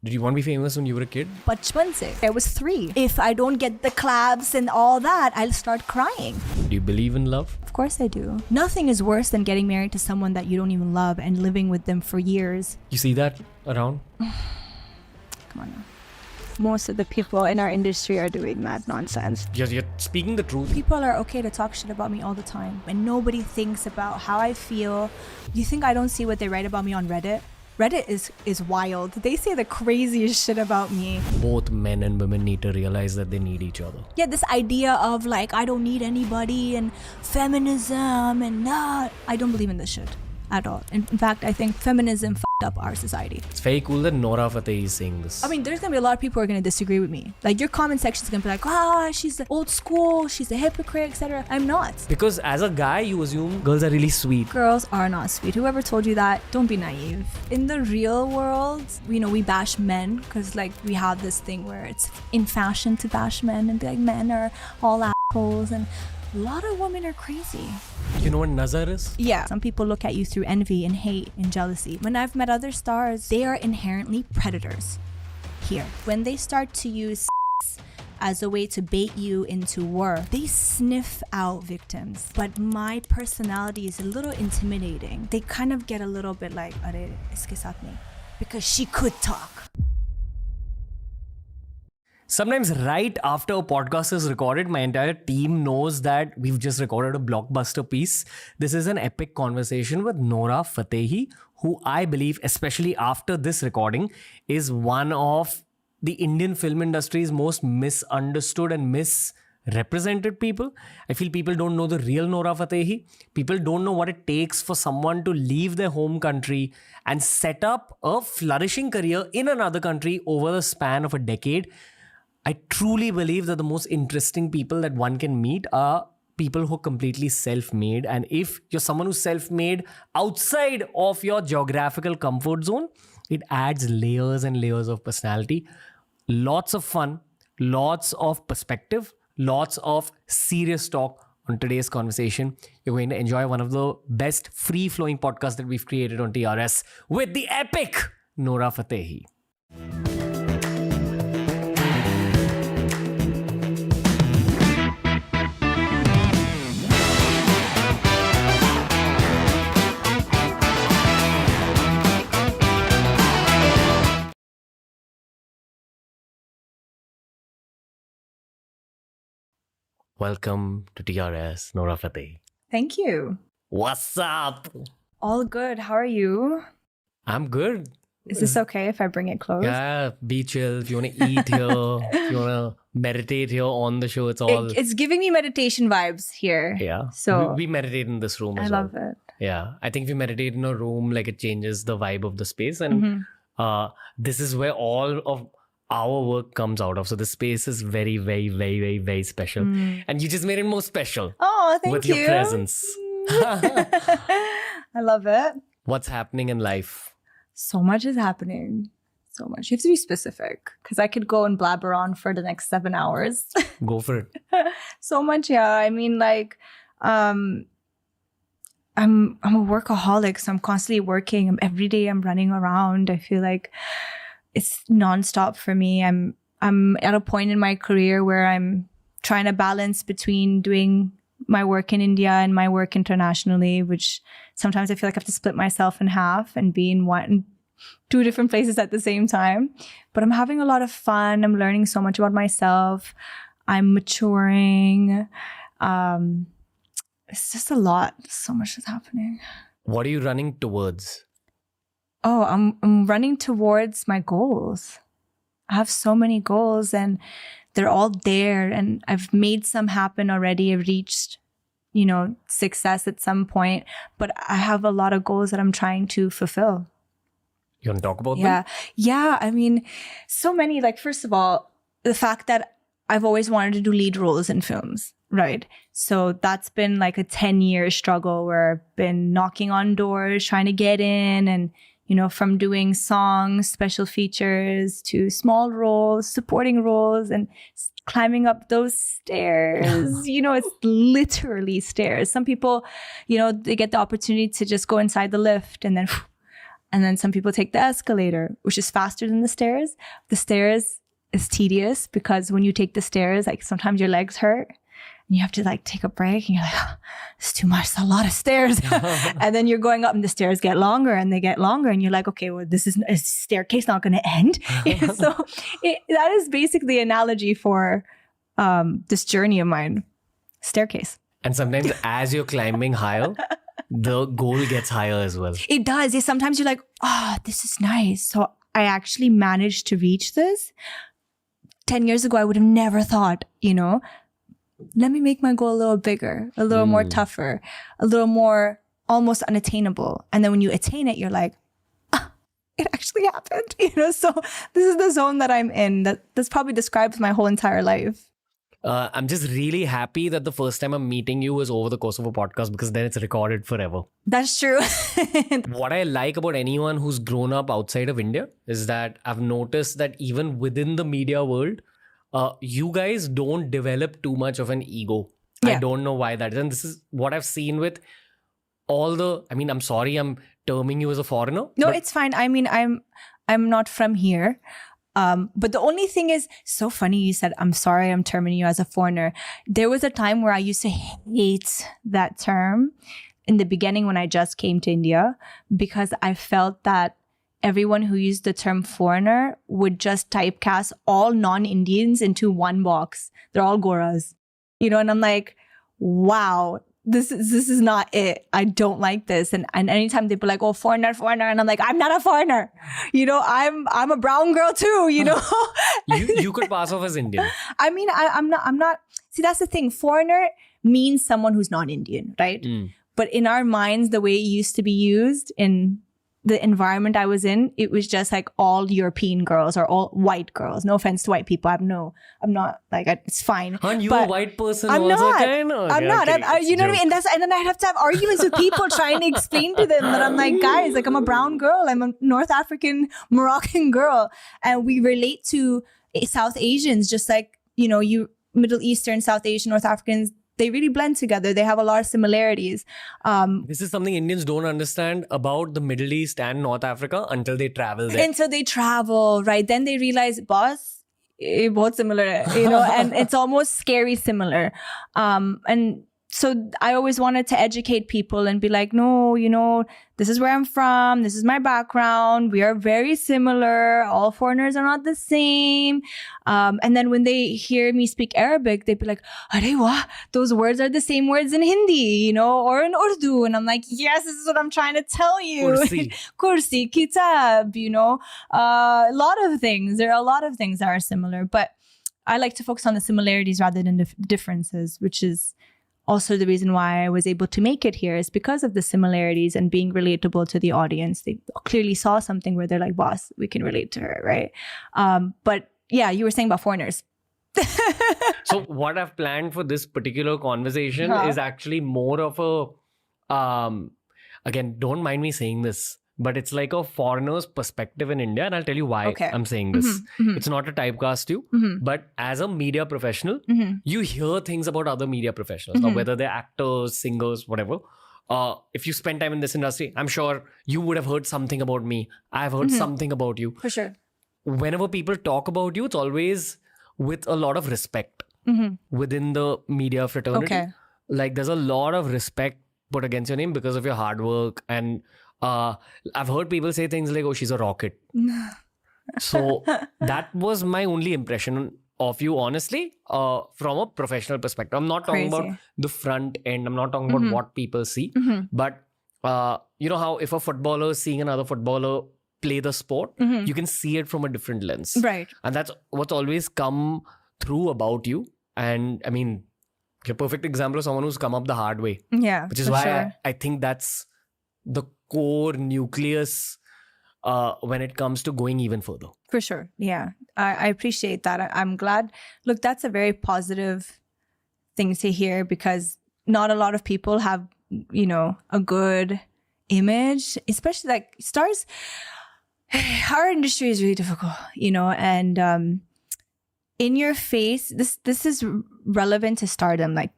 Did you want to be famous when you were a kid? Bachpan se. I was 3. If I don't get the claps and all that, I'll start crying. Do you believe in love? Of course I do. Nothing is worse than getting married to someone that you don't even love and living with them for years. You see that around? Come on now. Most of the people in our industry are doing that nonsense. You're speaking the truth. People are okay to talk shit about me all the time, and nobody thinks about how I feel. You think I don't see what they write about me on Reddit? Reddit is wild. They say the craziest shit about me. Both men and women need to realize that they need each other. Yeah, this idea of like, I don't need anybody and feminism and not. I don't believe in this shit at all. In fact, I think feminism fucked up our society. It's very cool that Nora Fatehi is saying this. I mean, there's gonna be a lot of people who are gonna disagree with me. Like, your comment section is gonna be like, she's the old school, she's a hypocrite, etc. I'm not. Because as a guy, you assume girls are really sweet. Girls are not sweet. Whoever told you that, don't be naive. In the real world, we bash men because like we have this thing where it's in fashion to bash men and be like, men are all assholes, and a lot of women are crazy. You know what nazar is? Yeah. Some people look at you through envy and hate and jealousy. When I've met other stars, they are inherently predators. Here. When they start to use as a way to bait you into war, they sniff out victims. But my personality is a little intimidating. They kind of get a little bit like, Arey, iske saath nahi. Because she could talk. Sometimes right after a podcast is recorded, my entire team knows that we've just recorded a blockbuster piece. This is an epic conversation with Nora Fatehi, who I believe, especially after this recording, is one of the Indian film industry's most misunderstood and misrepresented people. I feel people don't know the real Nora Fatehi. People don't know what it takes for someone to leave their home country and set up a flourishing career in another country over the span of a decade. I truly believe that the most interesting people that one can meet are people who are completely self-made. And if you're someone who's self-made outside of your geographical comfort zone, it adds layers and layers of personality. Lots of fun, lots of perspective, lots of serious talk on today's conversation. You're going to enjoy one of the best free-flowing podcasts that we've created on TRS with the epic Nora Fatehi. Welcome to TRS, Nora Fatehi. Thank you. What's up? All good. How are you? I'm good. Is this okay if I bring it close? Yeah, be chill. If you want to eat here, if you want to meditate here on the show, it's all... It's giving me meditation vibes here. Yeah. So we meditate in this room as I well. love it. Yeah. I think if you meditate in a room, like it changes the vibe of the space. And this is where all of our work comes out of. So the space is very, very, very, very, very special. And you just made it more special. Oh, thank with you. Your presence. I love it. What's happening in life? So much is happening. So much. You have to be specific because I could go and blabber on for the next 7 hours. Go for it. So much, yeah. I mean, like, I'm a workaholic, so I'm constantly working. Every day I'm running around. I feel like it's nonstop for me. I'm at a point in my career where I'm trying to balance between doing my work in India and my work internationally, which sometimes I feel like I have to split myself in half and be in two different places at the same time. But I'm having a lot of fun. I'm learning so much about myself. I'm maturing. It's just a lot. So much is happening. What are you running towards? Oh, I'm running towards my goals. I have so many goals and they're all there and I've made some happen already. I've reached, success at some point, but I have a lot of goals that I'm trying to fulfill. You want to talk about them? Yeah. I mean, so many, like, first of all, the fact that I've always wanted to do lead roles in films, right? So that's been like a 10-year struggle where I've been knocking on doors, trying to get in and, from doing songs, special features to small roles, supporting roles and climbing up those stairs. It's literally stairs. Some people, they get the opportunity to just go inside the lift and then And then some people take the escalator, which is faster than the stairs. The stairs is tedious because when you take the stairs, like sometimes your legs hurt and you have to like take a break and you're like, oh, it's too much. It's a lot of stairs. And then you're going up and the stairs get longer and they get longer. And you're like, okay, well, this is a staircase not going to end. So that is basically an analogy for this journey of mine. Staircase. And sometimes as you're climbing higher, the goal gets higher as well. It does. Sometimes you're like, oh, this is nice. So I actually managed to reach this. 10 years ago, I would have never thought, let me make my goal a little bigger, a little more tougher, a little more almost unattainable. And then when you attain it, you're like, it actually happened. So this is the zone that I'm in. That's probably describes my whole entire life. I'm just really happy that the first time I'm meeting you is over the course of a podcast, because then it's recorded forever. That's true. What I like about anyone who's grown up outside of India is that I've noticed that even within the media world, you guys don't develop too much of an ego. Yeah. I don't know why that is. And this is what I've seen with I'm sorry, I'm terming you as a foreigner. No, it's fine. I mean, I'm not from here. But the only thing is, so funny you said, I'm sorry, I'm terming you as a foreigner. There was a time where I used to hate that term in the beginning when I just came to India, because I felt that everyone who used the term foreigner would just typecast all non-Indians into one box. They're all Goras, and I'm like, wow. This is not it. I don't like this. And anytime they'd be like, oh, foreigner. And I'm like, I'm not a foreigner. I'm a brown girl too, You could pass off as Indian. I mean, I'm not. See, that's the thing. Foreigner means someone who's not Indian, right? But in our minds, the way it used to be used in the environment I was in, it was just like all European girls or all white girls. No offense to white people. I'm not like, it's fine. Aren't you but a white person? I'm also? not. Okay, no, okay, I'm not. You know what I mean? And then I have to have arguments with people trying to explain to them that I'm like, guys, like I'm a brown girl. I'm a North African, Moroccan girl. And we relate to South Asians just like, you Middle Eastern, South Asian, North Africans, they really blend together. They have a lot of similarities. This is something Indians don't understand about the Middle East and North Africa until they travel there. Until they travel, right? Then they realize, boss, both similar, and it's almost scary similar. And so I always wanted to educate people and be like, no, this is where I'm from. This is my background. We are very similar. All foreigners are not the same. And then when they hear me speak Arabic, they'd be like, Arey wah, those words are the same words in Hindi, or in Urdu. And I'm like, yes, this is what I'm trying to tell you. Kursi, kitab, a lot of things. There are a lot of things that are similar. But I like to focus on the similarities rather than the differences, which is also the reason why I was able to make it here, is because of the similarities and being relatable to the audience. They clearly saw something where they're like, boss, we can relate to her, right? But yeah, you were saying about foreigners. So what I've planned for this particular conversation is actually more of a, again, don't mind me saying this, but it's like a foreigner's perspective in India. And I'll tell you why I'm saying this. It's not to typecast you, but as a media professional, you hear things about other media professionals, now, whether they're actors, singers, whatever. If you spend time in this industry, I'm sure you would have heard something about me. I've heard something about you. For sure. Whenever people talk about you, it's always with a lot of respect within the media fraternity. Okay. Like there's a lot of respect put against your name because of your hard work. And I've heard people say things like, oh, she's a rocket. So that was my only impression of you, honestly, from a professional perspective. I'm not talking about the front end. I'm not talking about what people see. But you know how if a footballer is seeing another footballer play the sport, you can see it from a different lens. Right. And that's what's always come through about you. And I mean, you're a perfect example of someone who's come up the hard way. Yeah. Which is why I think that's the core nucleus when it comes to going even further. For sure. Yeah. I appreciate that. I'm glad. Look, that's a very positive thing to hear, because not a lot of people have, a good image, especially like stars. Our industry is really difficult, and in your face, this is relevant to stardom. Like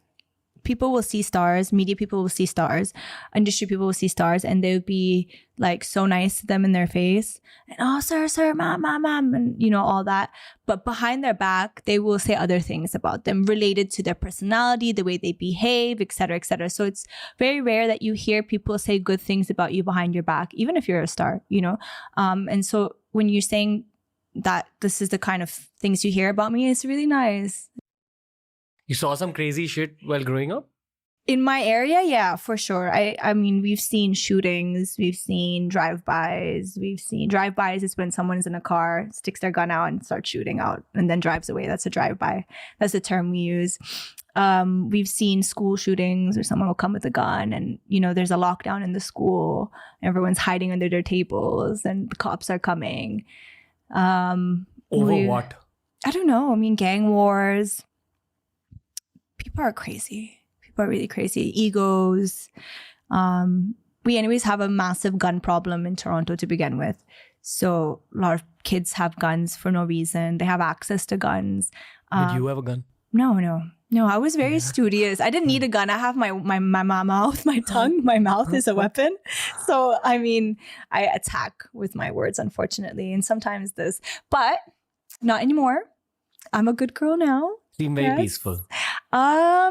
people will see stars, media people will see stars, industry people will see stars, and they'll be like so nice to them in their face. And oh, sir, ma'am, and you know, all that. But behind their back, they will say other things about them related to their personality, the way they behave, etc., etc. So it's very rare that you hear people say good things about you behind your back, even if you're a star, you know? And so when you're saying that this is the kind of things you hear about me, it's really nice. You saw some crazy shit while growing up? In my area, yeah, for sure. I mean, we've seen shootings, we've seen drive-bys. Drive-bys is when someone's in a car, sticks their gun out and starts shooting out and then drives away. That's a drive-by. That's the term we use. We've seen school shootings where someone will come with a gun and, you know, there's a lockdown in the school. Everyone's hiding under their tables and the cops are coming. Over what? I don't know. I mean, gang wars. People are crazy. People are really crazy. Egos. We anyways have a massive gun problem in Toronto to begin with. So a lot of kids have guns for no reason. They have access to guns. Did you have a gun? No. I was very studious. I didn't need a gun. I have my mouth, my tongue. My mouth is a weapon. So, I mean, I attack with my words, unfortunately. And sometimes but not anymore. I'm a good girl now. Seem very peaceful. No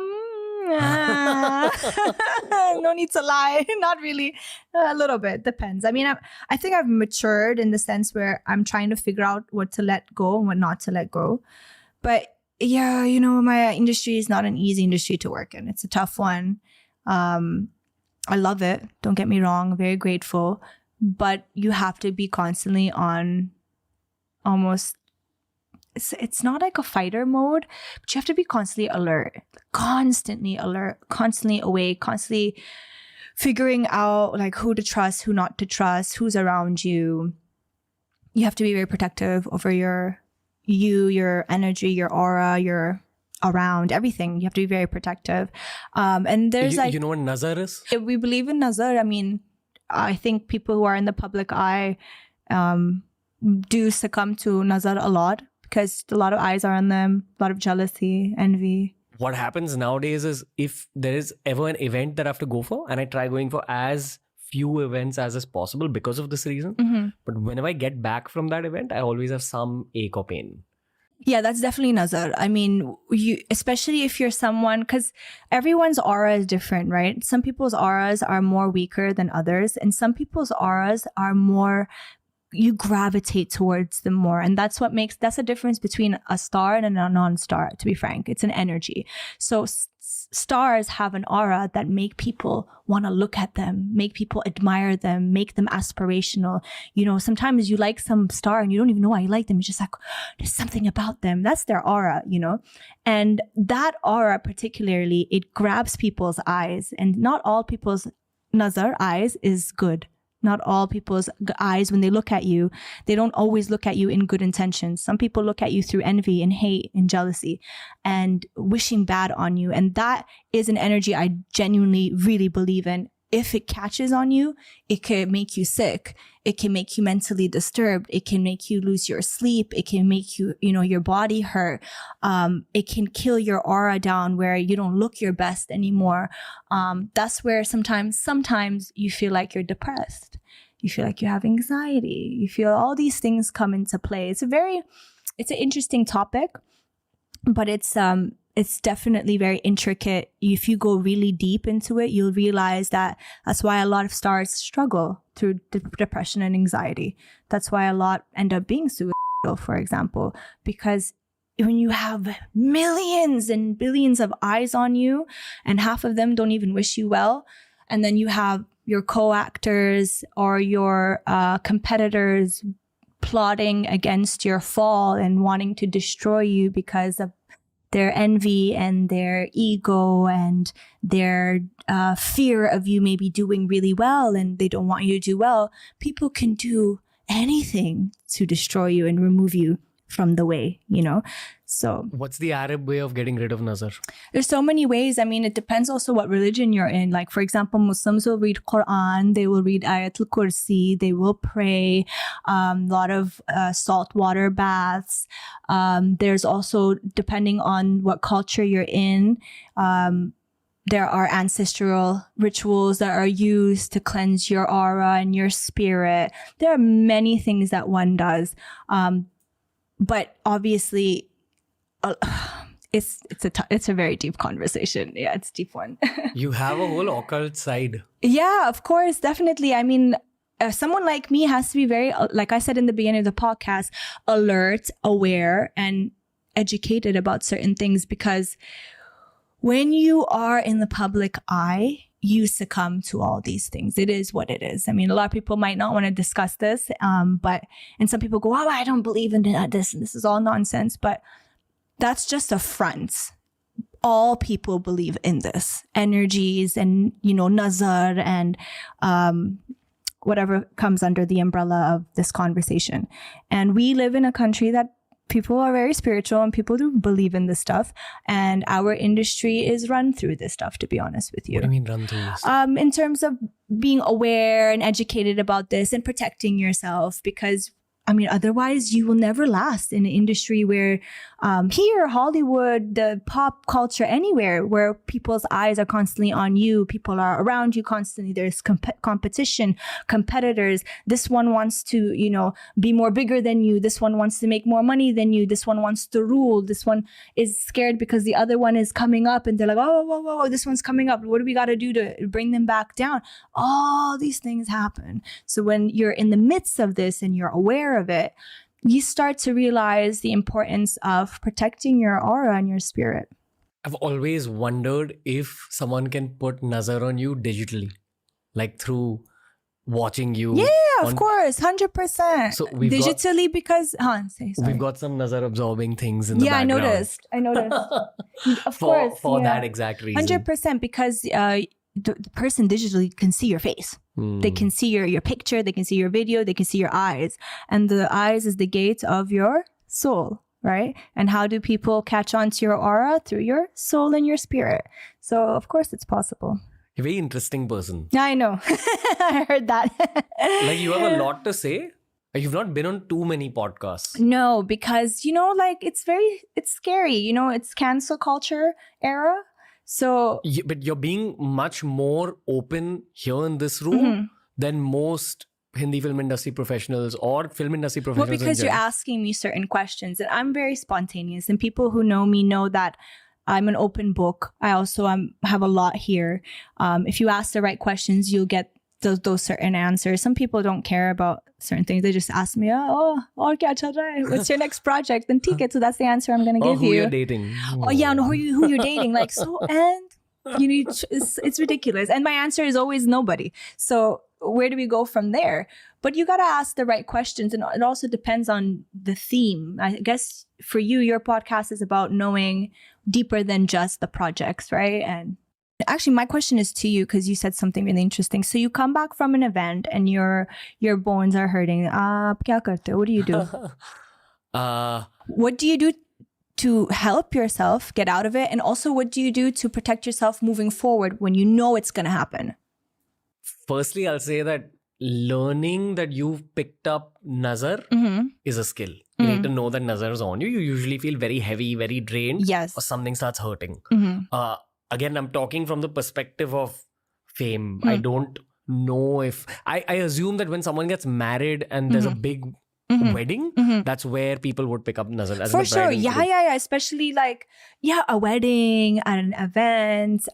need to lie. Not really. A little bit. Depends. I mean, I think I've matured in the sense where I'm trying to figure out what to let go and what not to let go. But yeah, you know, my industry is not an easy industry to work in. It's a tough one. I love it. Don't get me wrong. I'm very grateful. But you have to be constantly on almost... It's not like a fighter mode, but you have to be constantly alert, constantly awake, constantly figuring out like who to trust, who not to trust, who's around you. You have to be very protective over your energy, your aura, your around everything. You have to be very protective. And there's you know what nazar is? If we believe in nazar, I mean, I think people who are in the public eye do succumb to nazar a lot, because a lot of eyes are on them, a lot of jealousy, envy. What happens nowadays is if there is ever an event that I have to go for, and I try going for as few events as is possible because of this reason. Mm-hmm. But whenever I get back from that event, I always have some ache or pain. Yeah, that's definitely nazar. I mean, especially if you're someone, because everyone's aura is different, right? Some people's auras are more weaker than others, and some people's auras are more... you gravitate towards them more. And that's the difference between a star and a non-star, to be frank. It's an energy. So stars have an aura that make people want to look at them, make people admire them, make them aspirational. You know, sometimes you like some star and you don't even know why you like them. It's just like, there's something about them. That's their aura, you know? And that aura particularly, it grabs people's eyes, and not all people's nazar eyes is good. Not all people's eyes, when they look at you, they don't always look at you in good intentions. Some people look at you through envy and hate and jealousy and wishing bad on you. And that is an energy I genuinely really believe in. If it catches on you, it can make you sick. It can make you mentally disturbed. It can make you lose your sleep. It can make you, your body hurt. It can kill your aura down where you don't look your best anymore. That's where sometimes you feel like you're depressed. You feel like you have anxiety. You feel all these things come into play. It's an interesting topic, but it's definitely very intricate. If you go really deep into it, you'll realize that's why a lot of stars struggle through depression and anxiety. That's why a lot end up being suicidal, for example, because when you have millions and billions of eyes on you and half of them don't even wish you well, and then you have your co-actors or your competitors plotting against your fall and wanting to destroy you because of their envy and their ego and their fear of you maybe doing really well, and they don't want you to do well. People can do anything to destroy you and remove you from the way, So what's the Arab way of getting rid of nazar? There's so many ways. I mean, it depends also what religion you're in. Like, for example, Muslims will read Quran, they will read Ayatul Kursi, they will pray, a lot of salt water baths. There's also, depending on what culture you're in, there are ancestral rituals that are used to cleanse your aura and your spirit. There are many things that one does. But obviously, it's a very deep conversation. Yeah, it's a deep one. You have a whole occult side. Yeah, of course, definitely. I mean, someone like me has to be very, like I said in the beginning of the podcast, alert, aware, and educated about certain things, because when you are in the public eye, you succumb to all these things. It is what it is. I mean, a lot of people might not want to discuss this, and some people go, "Oh, I don't believe in this, and this is all nonsense." But that's just a front. All people believe in this energies and, nazar and whatever comes under the umbrella of this conversation. And we live in a country that people are very spiritual and people do believe in this stuff. And our industry is run through this stuff, to be honest with you. What do you mean run through this? In terms of being aware and educated about this and protecting yourself, because otherwise you will never last in an industry where here, Hollywood, the pop culture, anywhere where people's eyes are constantly on you, people are around you constantly. There's competition, competitors. This one wants to, be more bigger than you. This one wants to make more money than you. This one wants to rule. This one is scared because the other one is coming up and they're like, whoa, this one's coming up. What do we got to do to bring them back down? All these things happen. So when you're in the midst of this and you're aware of it, you start to realize the importance of protecting your aura and your spirit. I've always wondered if someone can put nazar on you digitally, like through watching you. Yeah, of course, 100%. So digitally, because we've got some nazar absorbing things in the background. I noticed. Of course, for that exact reason. 100%, because the person digitally can see your face. They can see your picture, they can see your video, they can see your eyes. And the eyes is the gate of your soul, right? And how do people catch on to your aura? Through your soul and your spirit. So, of course, it's possible. You're a very interesting person. Yeah, I know. I heard that. Like, you have a lot to say. You've not been on too many podcasts. No, because, it's scary. It's cancel culture era. So, but you're being much more open here in this room than most Hindi film industry professionals or film industry professionals. Well, because you're asking me certain questions, and I'm very spontaneous, and people who know me know that I'm an open book. I also have a lot here. If you ask the right questions, you'll get those certain answers. Some people don't care about certain things. They just ask me, kya chal raha hai? What's your next project? Then theek hai, so that's the answer I'm going to give you. Who you're dating. Oh yeah, no, who you're dating. Like, so, and it's ridiculous. And my answer is always nobody. So where do we go from there? But you got to ask the right questions. And it also depends on the theme. I guess for you, your podcast is about knowing deeper than just the projects, right? And actually, my question is to you, because you said something really interesting. So you come back from an event and your bones are hurting. Aap kya karte ho? What do you do? What do you do to help yourself get out of it? And also, what do you do to protect yourself moving forward when you know it's going to happen? Firstly, I'll say that learning that you've picked up nazar is a skill. You need to know that nazar is on you. You usually feel very heavy, very drained. Yes. Or something starts hurting. Again, I'm talking from the perspective of fame. I don't know if... I assume that when someone gets married and there's a big wedding, that's where people would pick up nazar. As For sure. Yeah. Especially a wedding, at an event.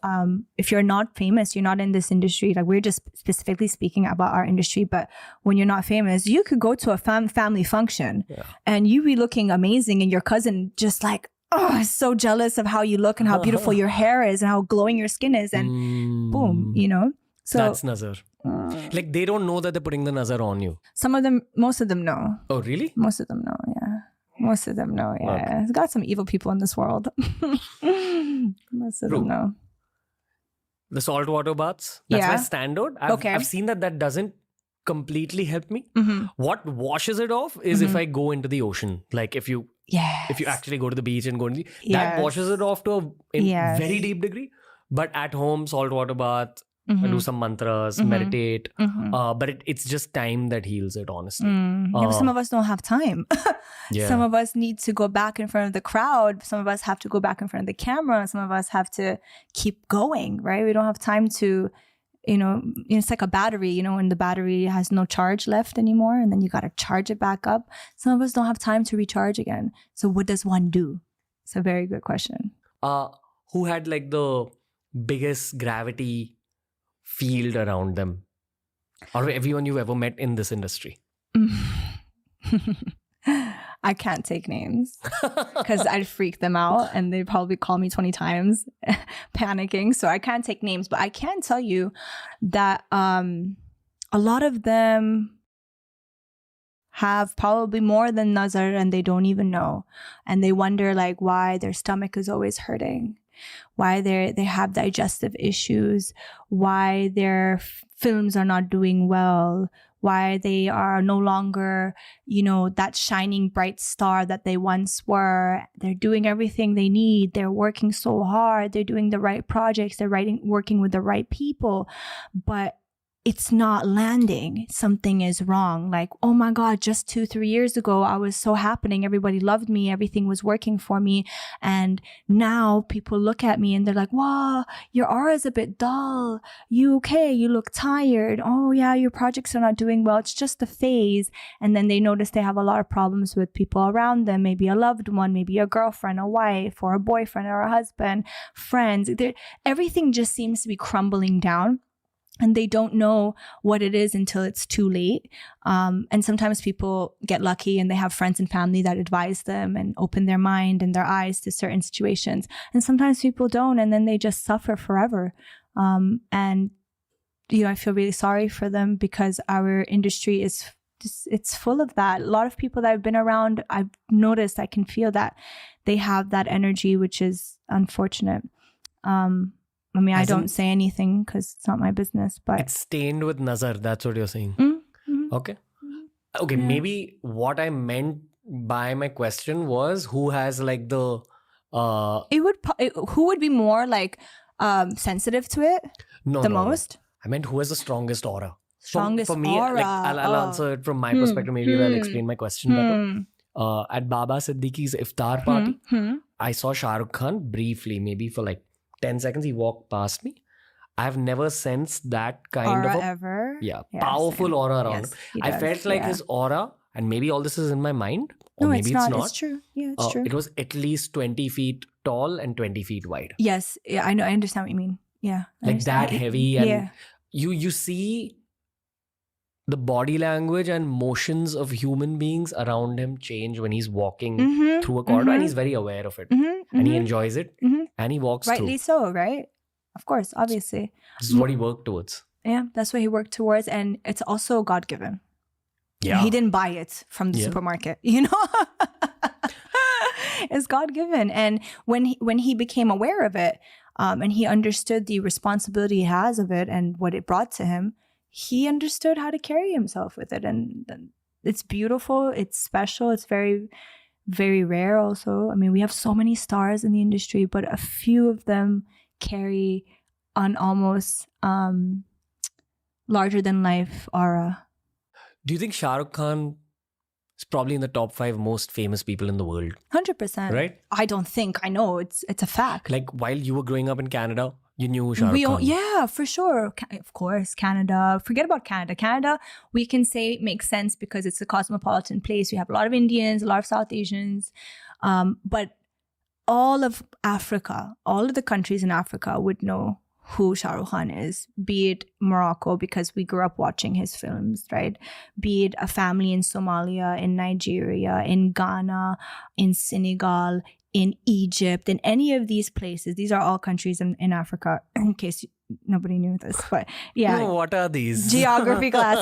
If you're not famous, you're not in this industry. Like, we're just specifically speaking about our industry. But when you're not famous, you could go to a family function and you be looking amazing, and your cousin just like, so jealous of how you look and how beautiful your hair is and how glowing your skin is, and boom, So that's nazar. Like, they don't know that they're putting the nazar on you. Most of them know. Oh, really? Most of them know, yeah. Most of them know, yeah. Okay. It's got some evil people in this world. Most of them know. The saltwater baths, that's my standard. I've seen that doesn't completely help me. What washes it off is if I go into the ocean. Like, if you actually go to the beach and go into that washes it off to a very deep degree. But at home, saltwater bath, do some mantras, meditate. But it's just time that heals it, honestly. Yeah, but some of us don't have time. Yeah. Some of us need to go back in front of the crowd. Some of us have to go back in front of the camera. Some of us have to keep going, right? We don't have time to, it's like a battery, when the battery has no charge left anymore, and then you got to charge it back up. Some of us don't have time to recharge again. So what does one do? It's a very good question. Who had like the biggest gravity field around them? Or everyone you've ever met in this industry? I can't take names because I'd freak them out and they'd probably call me 20 times panicking. So I can't take names, but I can tell you that a lot of them have probably more than nazar and they don't even know. And they wonder like why their stomach is always hurting, why they have digestive issues, why their films are not doing well, why they are no longer, that shining bright star that they once were. They're doing everything they need. They're working so hard. They're doing the right projects. They're working with the right people. But it's not landing. Something is wrong. Like, oh my God, just 2-3 years ago, I was so happening. Everybody loved me. Everything was working for me. And now people look at me and they're like, wow, your aura is a bit dull. You okay? You look tired. Oh yeah, your projects are not doing well. It's just a phase. And then they notice they have a lot of problems with people around them. Maybe a loved one, maybe a girlfriend, a wife, or a boyfriend, or a husband, friends. Everything just seems to be crumbling down. And they don't know what it is until it's too late. And sometimes people get lucky and they have friends and family that advise them and open their mind and their eyes to certain situations. And sometimes people don't, and then they just suffer forever. And I feel really sorry for them because our industry it's full of that. A lot of people that I've been around, I've noticed, I can feel that they have that energy, which is unfortunate. I don't say anything because it's not my business, but it's stained with nazar. That's what you're saying. Okay. Okay. Yeah. Maybe what I meant by my question was who has like the who would be more like sensitive to it no, most? I meant who has the strongest aura. Strongest for me, aura. like, I'll answer it from my perspective. Maybe I'll explain my question better. At Baba Siddiqui's iftar party, I saw Shah Rukh Khan briefly, maybe for like 10 seconds. He walked past me. I've never sensed that kind aura of ever. Powerful same. aura around Yes, him. I felt like his aura, and maybe all this is in my mind, or No, maybe it's not. not. It's true. Yeah, it's true. It was at least 20 feet tall and 20 feet wide. Yes, yeah, I know. I understand what you mean. Yeah, I Like understand. that heavy, and you see the body language and motions of human beings around him change when he's walking through a corridor, and he's very aware of it, and he enjoys it, and he walks Rightly through. so, right? Of course, obviously. This is what he worked towards. Yeah, that's what he worked towards, and it's also God-given. Yeah, He didn't buy it from the supermarket, It's God-given. And when he became aware of it, and he understood the responsibility he has of it and what it brought to him, he understood how to carry himself with it. And it's beautiful. It's special. It's very, very rare also. I mean, we have so many stars in the industry, but a few of them carry an almost larger than life aura. Do you think Shah Rukh Khan is probably in the top 5 most famous people in the world? 100%. Right? I don't think. I know. It's a fact. Like while you were growing up in Canada, you knew Shah Rukh Khan. Yeah, for sure. Of course, Canada. Forget about Canada. Canada, we can say makes sense because it's a cosmopolitan place. We have a lot of Indians, a lot of South Asians. But all of Africa, all of the countries in Africa would know who Shah Rukh Khan is, be it Morocco, because we grew up watching his films, right? Be it a family in Somalia, in Nigeria, in Ghana, in Senegal, in Egypt, in any of these places. These are all countries in Africa, in case nobody knew this. But yeah. No, what are these? Geography class.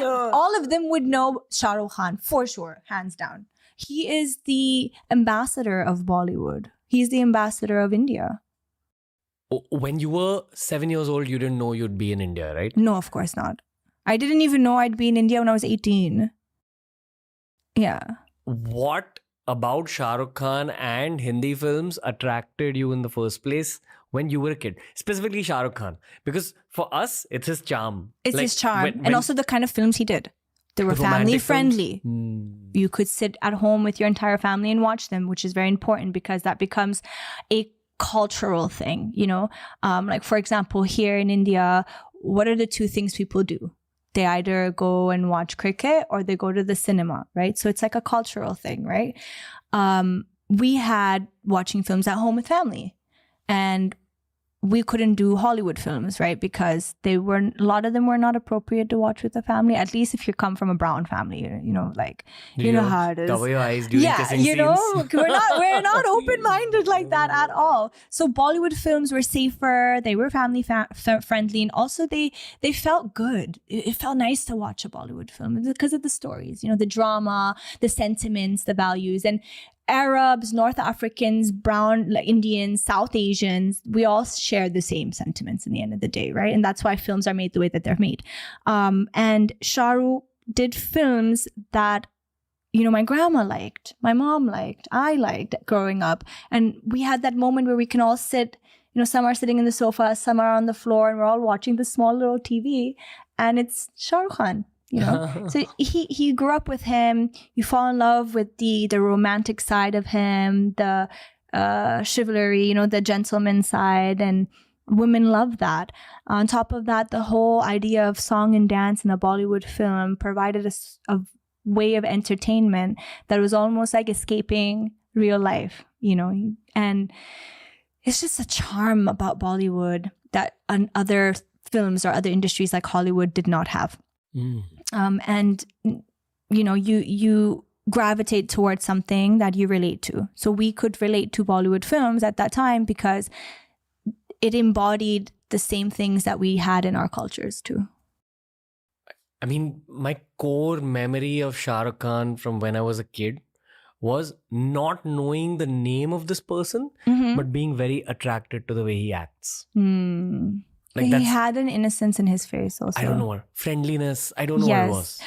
All of them would know Shah Rukh Khan, for sure, hands down. He is the ambassador of Bollywood. He's the ambassador of India. When you were 7 years old, you didn't know you'd be in India, right? No, of course not. I didn't even know I'd be in India when I was 18. Yeah. What about Shah Rukh Khan and Hindi films attracted you in the first place when you were a kid? Specifically Shah Rukh Khan. Because for us, it's his charm. It's Like, his charm. when And also the kind of films he did. They were family romantic films? friendly. You could sit at home with your entire family and watch them, which is very important because that becomes a cultural thing, you know? Like, for example, here in India, what are the two things people do? They either go and watch cricket or they go to the cinema, right? So it's like a cultural thing, right? We had watching films at home with family, and we couldn't do Hollywood films, right? Because a lot of them were not appropriate to watch with the family. At least if you come from a brown family, you know, like, you know how it is. Cover your eyes during kissing you know, scenes. we're not open-minded like that at all. So Bollywood films were safer. They were family friendly, and also they felt good. It felt nice to watch a Bollywood film because of the stories, you know, the drama, the sentiments, the values, and Arabs, North Africans, brown, like Indians, South Asians, we all share the same sentiments in the end of the day, right? And that's why films are made the way that they're made. And Shah Rukh did films that, you know, my grandma liked, my mom liked, I liked growing up. And we had that moment where we can all sit, you know, some are sitting in the sofa, some are on the floor, and we're all watching the small little TV. And it's Shah Rukh Khan. You know, so he grew up with him. You fall in love with the romantic side of him, the chivalry, you know, the gentleman side, and women love that. On top of that, the whole idea of song and dance in a Bollywood film provided a way of entertainment that was almost like escaping real life, you know, and it's just a charm about Bollywood that other films or other industries like Hollywood did not have. And you know, you gravitate towards something that you relate to. So we could relate to Bollywood films at that time because it embodied the same things that we had in our cultures too. I mean, my core memory of Shah Rukh Khan from when I was a kid was not knowing the name of this person, but being very attracted to the way he acts. Like he had an innocence in his face also. I don't know her. Friendliness. I don't know what it was.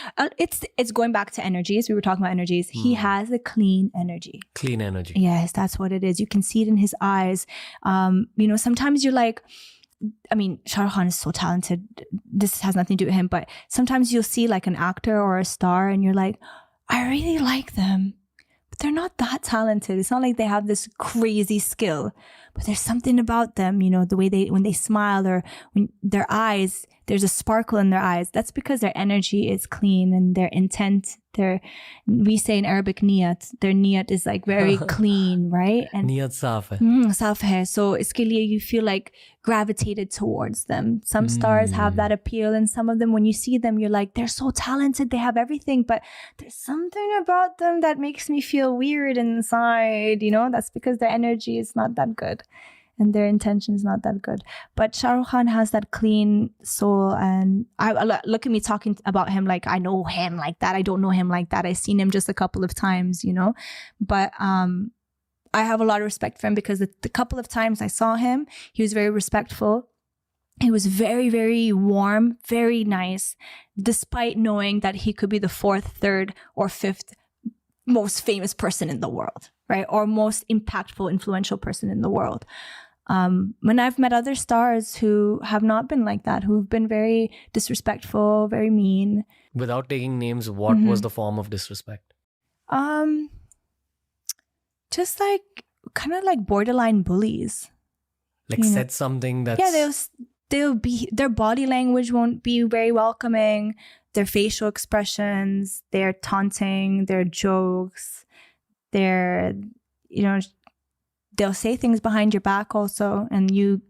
It's going back to energies. We were talking about energies. He has a clean energy. Clean energy. Yes, that's what it is. You can see it in his eyes. You know, sometimes you're like, I mean, Shah Rukh Khan is so talented. This has nothing to do with him. But sometimes you'll see like an actor or a star and you're like, I really like them. But they're not that talented. It's not like they have this crazy skill. But there's something about them, you know, the way when they smile or when their eyes, there's a sparkle in their eyes. That's because their energy is clean and their intent, we say in Arabic niyat, their niyat is like very clean, right? And Niyat saaf hai. Saaf hai. So iske liye you feel like gravitated towards them. Some stars have that appeal, and some of them, when you see them, you're like, they're so talented, they have everything, but there's something about them that makes me feel weird inside, you know? That's because their energy is not that good and their intention is not that good. But Shah Rukh Khan has that clean soul, and I look at me talking about him like I know him like that. I don't know him like that. I've seen him just a couple of times, you know? But I have a lot of respect for him because the couple of times I saw him, he was very respectful. He was very, very warm, very nice, despite knowing that he could be the 4th, 3rd, or 5th most famous person in the world, right? Or most impactful, influential person in the world. When I've met other stars who have not been like that, who've been very disrespectful, very mean. Without taking names, what was the form of disrespect? Just like kind of like borderline bullies. Like said something that's... Yeah, they'll be, their body language won't be very welcoming. Their facial expressions, their taunting, their jokes, their, you know, they'll say things behind your back also, and you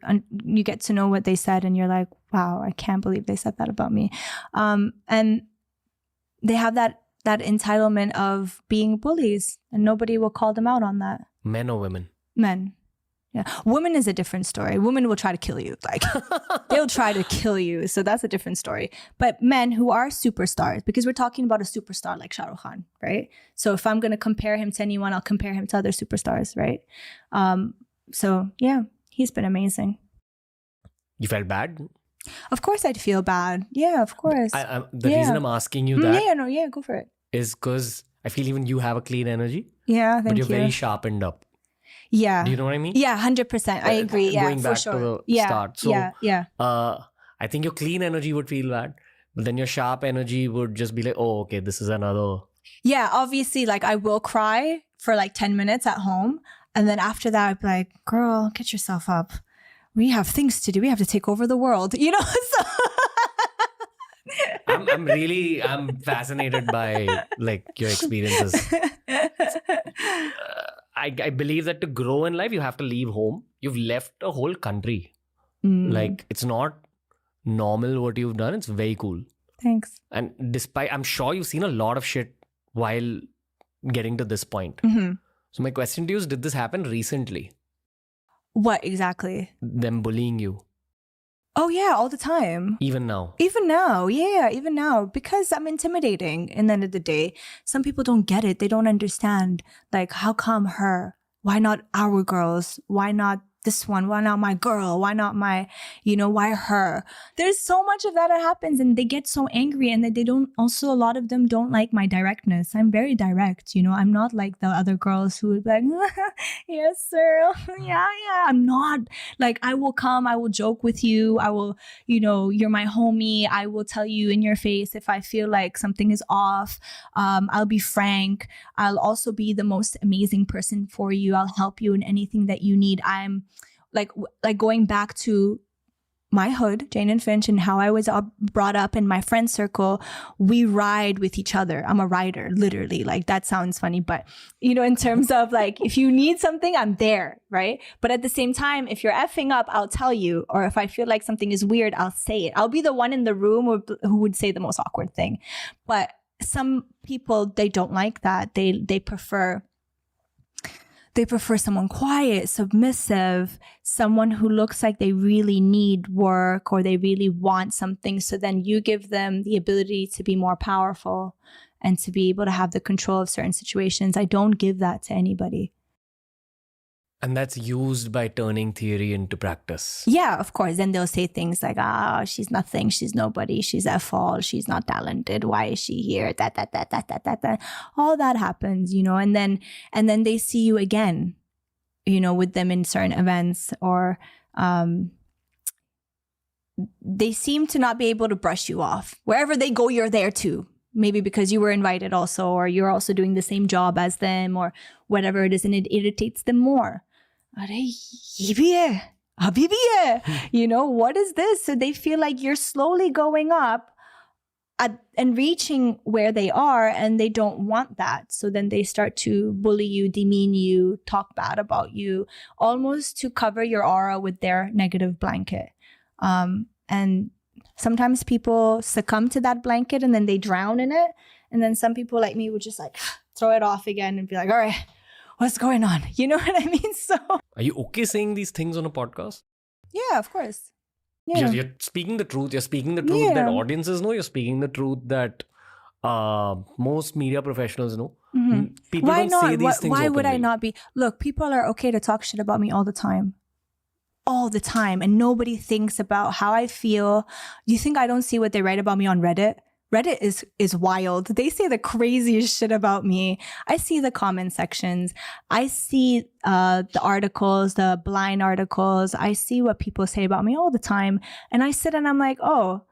get to know what they said, and you're like, wow, I can't believe they said that about me. And they have that entitlement of being bullies, and nobody will call them out on that. Men or women? Men. Yeah. Women is a different story. Women will try to kill you. Like, they'll try to kill you. So that's a different story. But men who are superstars, because we're talking about a superstar like Shah Rukh Khan, right? So if I'm going to compare him to anyone, I'll compare him to other superstars, right? So yeah, he's been amazing. You felt bad? Of course I'd feel bad. Yeah, of course. The reason I'm asking you that yeah, go for it. is because I feel even you have a clean energy, Yeah, but thank you're you. very sharpened up. Yeah. Do you know what I mean? Yeah, 100%. I agree. Yeah, Going for back sure. to the Yeah, start. So, yeah. I think your clean energy would feel bad, but then your sharp energy would just be like, oh, okay, this is another. Yeah, obviously, like I will cry for like 10 minutes at home. And then after that, I'd be like, girl, get yourself up. We have things to do. We have to take over the world, you know? So I'm fascinated by like your experiences. I believe that to grow in life, you have to leave home. You've left a whole country. Like, it's not normal what you've done. It's very cool. Thanks. And despite, I'm sure you've seen a lot of shit while getting to this point. Mm-hmm. So my question to you is, did this happen recently? What exactly? Them bullying you? Oh, yeah, all the time. Even now? Even now, yeah, even now, because I'm intimidating. In the end of the day, some people don't get it. They don't understand. Like, how come her? Why not our girls? Why not this one? Why not my girl? Why not my, why her? There's so much of that happens, and they get so angry, and that they don't, also a lot of them don't like my directness. I'm very direct, I'm not like the other girls who would be like, yes, sir. yeah. I'm not like, I will come, I will joke with you. I will, you're my homie. I will tell you in your face if I feel like something is off. I'll be frank. I'll also be the most amazing person for you. I'll help you in anything that you need. I'm like going back to my hood, Jane and Finch, and how I was brought up in my friend circle. We ride with each other. I'm a rider, literally. Like, that sounds funny, but in terms of like, if you need something, I'm there, right? But at the same time, if you're effing up, I'll tell you. Or if I feel like something is weird, I'll say it. I'll be the one in the room who would say the most awkward thing. But some people, they don't like that. They prefer someone quiet, submissive, someone who looks like they really need work or they really want something. So then you give them the ability to be more powerful and to be able to have the control of certain situations. I don't give that to anybody. And that's used by turning theory into practice. Yeah, of course. Then they'll say things like, she's nothing, she's nobody, she's F-all, she's not talented, why is she here? That. All that happens, and then they see you again, with them in certain events, or they seem to not be able to brush you off. Wherever they go, you're there too. Maybe because you were invited also, or you're also doing the same job as them, or whatever it is, and it irritates them more. What is this? So they feel like you're slowly going up and reaching where they are, and they don't want that. So then they start to bully you, demean you, talk bad about you, almost to cover your aura with their negative blanket. And sometimes people succumb to that blanket and then they drown in it. And then some people like me would just like throw it off again and be like, all right, what's going on? You know what I mean? So are you okay saying these things on a podcast? Yeah, of course. Yeah. You're speaking the truth. You're speaking the truth that audiences know. You're speaking the truth that most media professionals know. Mm-hmm. People why don't not? say these things why would I openly. not be? Look, people are okay to talk shit about me all the time. All the time. And nobody thinks about how I feel. Do you think I don't see what they write about me on Reddit? Reddit is wild. They say the craziest shit about me. I see the comment sections. I see the articles, the blind articles. I see what people say about me all the time. And I sit and I'm like, oh,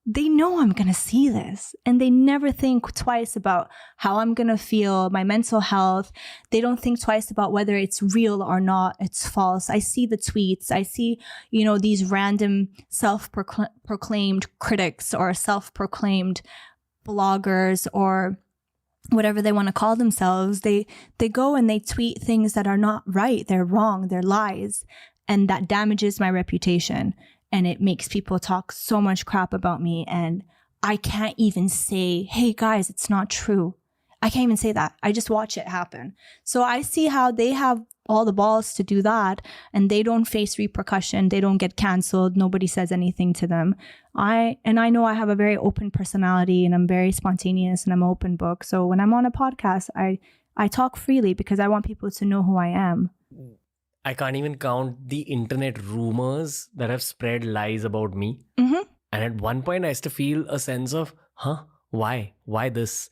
they know I'm going to see this. And they never think twice about how I'm going to feel, my mental health. They don't think twice about whether it's real or not, it's false. I see the tweets. I see, these random self-proclaimed critics or self-proclaimed bloggers or whatever they want to call themselves. They go and they tweet things that are not right. They're wrong. They're lies. And that damages my reputation. And it makes people talk so much crap about me. And I can't even say, hey guys, it's not true. I can't even say that. I just watch it happen. So I see how they have all the balls to do that and they don't face repercussion. They don't get canceled. Nobody says anything to them. I know I have a very open personality and I'm very spontaneous and I'm an open book. So when I'm on a podcast, I talk freely because I want people to know who I am. I can't even count the internet rumors that have spread lies about me. Mm-hmm. And at one point, I used to feel a sense of, why? Why this?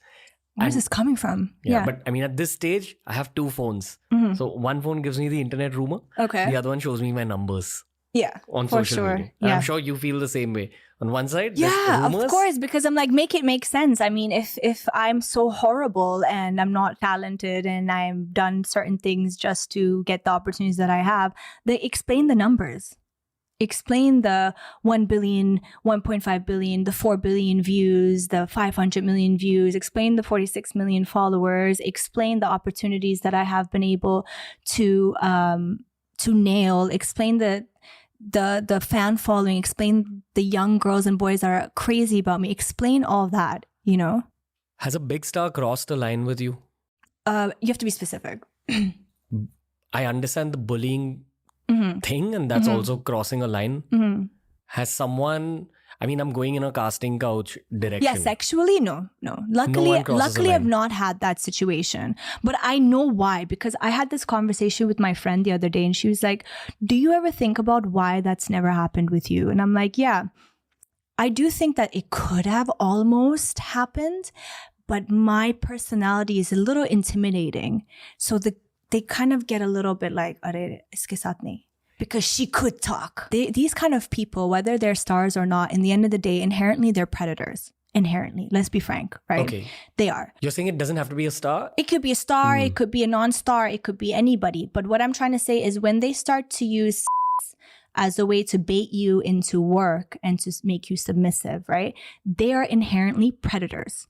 Where's this coming from? Yeah, but I mean, at this stage, I have two phones. So one phone gives me the internet rumor. Okay. The other one shows me my numbers Yeah. on for social sure. media. Yeah. And I'm sure you feel the same way. On one side, there's Yeah, rumors. of course, because I'm like, make it make sense. I mean, if I'm so horrible and I'm not talented and I've done certain things just to get the opportunities that I have, they explain the numbers. Explain the 1 billion, 1.5 billion, the 4 billion views, the 500 million views, explain the 46 million followers, explain the opportunities that I have been able to nail, explain the fan following, explain the young girls and boys that are crazy about me, explain all that, you know? Has a big star crossed a line with you? You have to be specific. I understand the bullying thing, and that's also crossing a line. Has someone, I mean, I'm going in a casting couch direction. Yeah, sexually, no. Luckily, I've not had that situation. But I know why, because I had this conversation with my friend the other day, and she was like, do you ever think about why that's never happened with you? And I'm like, yeah, I do think that it could have almost happened, but my personality is a little intimidating. So they kind of get a little bit like, "Arey, iske saath nahi." Because she could talk. These kind of people, whether they're stars or not, in the end of the day, inherently, they're predators. Inherently. Let's be frank, right? Okay. They are. You're saying it doesn't have to be a star? It could be a star, it could be a non-star, it could be anybody. But what I'm trying to say is when they start to use sex as a way to bait you into work and to make you submissive, right? They are inherently predators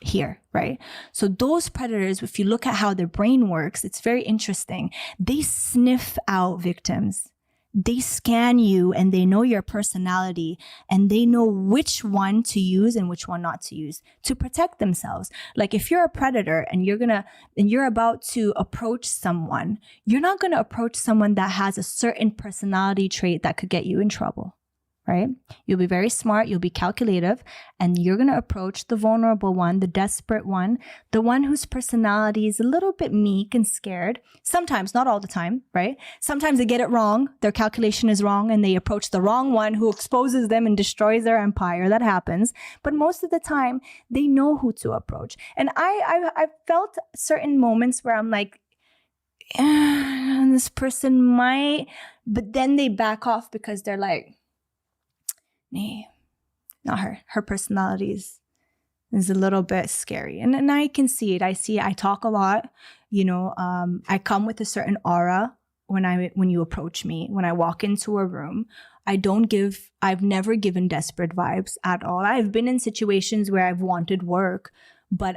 here, right? So those predators, if you look at how their brain works, it's very interesting. They sniff out victims. They scan you and they know your personality and they know which one to use and which one not to use to protect themselves. Like if you're a predator and you're about to approach someone, you're not going to approach someone that has a certain personality trait that could get you in trouble. Right? You'll be very smart, you'll be calculative, and you're going to approach the vulnerable one, the desperate one, the one whose personality is a little bit meek and scared. Sometimes, not all the time, right? Sometimes they get it wrong, their calculation is wrong, and they approach the wrong one who exposes them and destroys their empire. That happens. But most of the time, they know who to approach. And I felt certain moments where I'm like, this person might, but then they back off because they're like, nah, not her. Her personality is a little bit scary. And I can see it. I talk a lot, you know, I come with a certain aura when you approach me. When I walk into a room, I've never given desperate vibes at all. I've been in situations where I've wanted work, but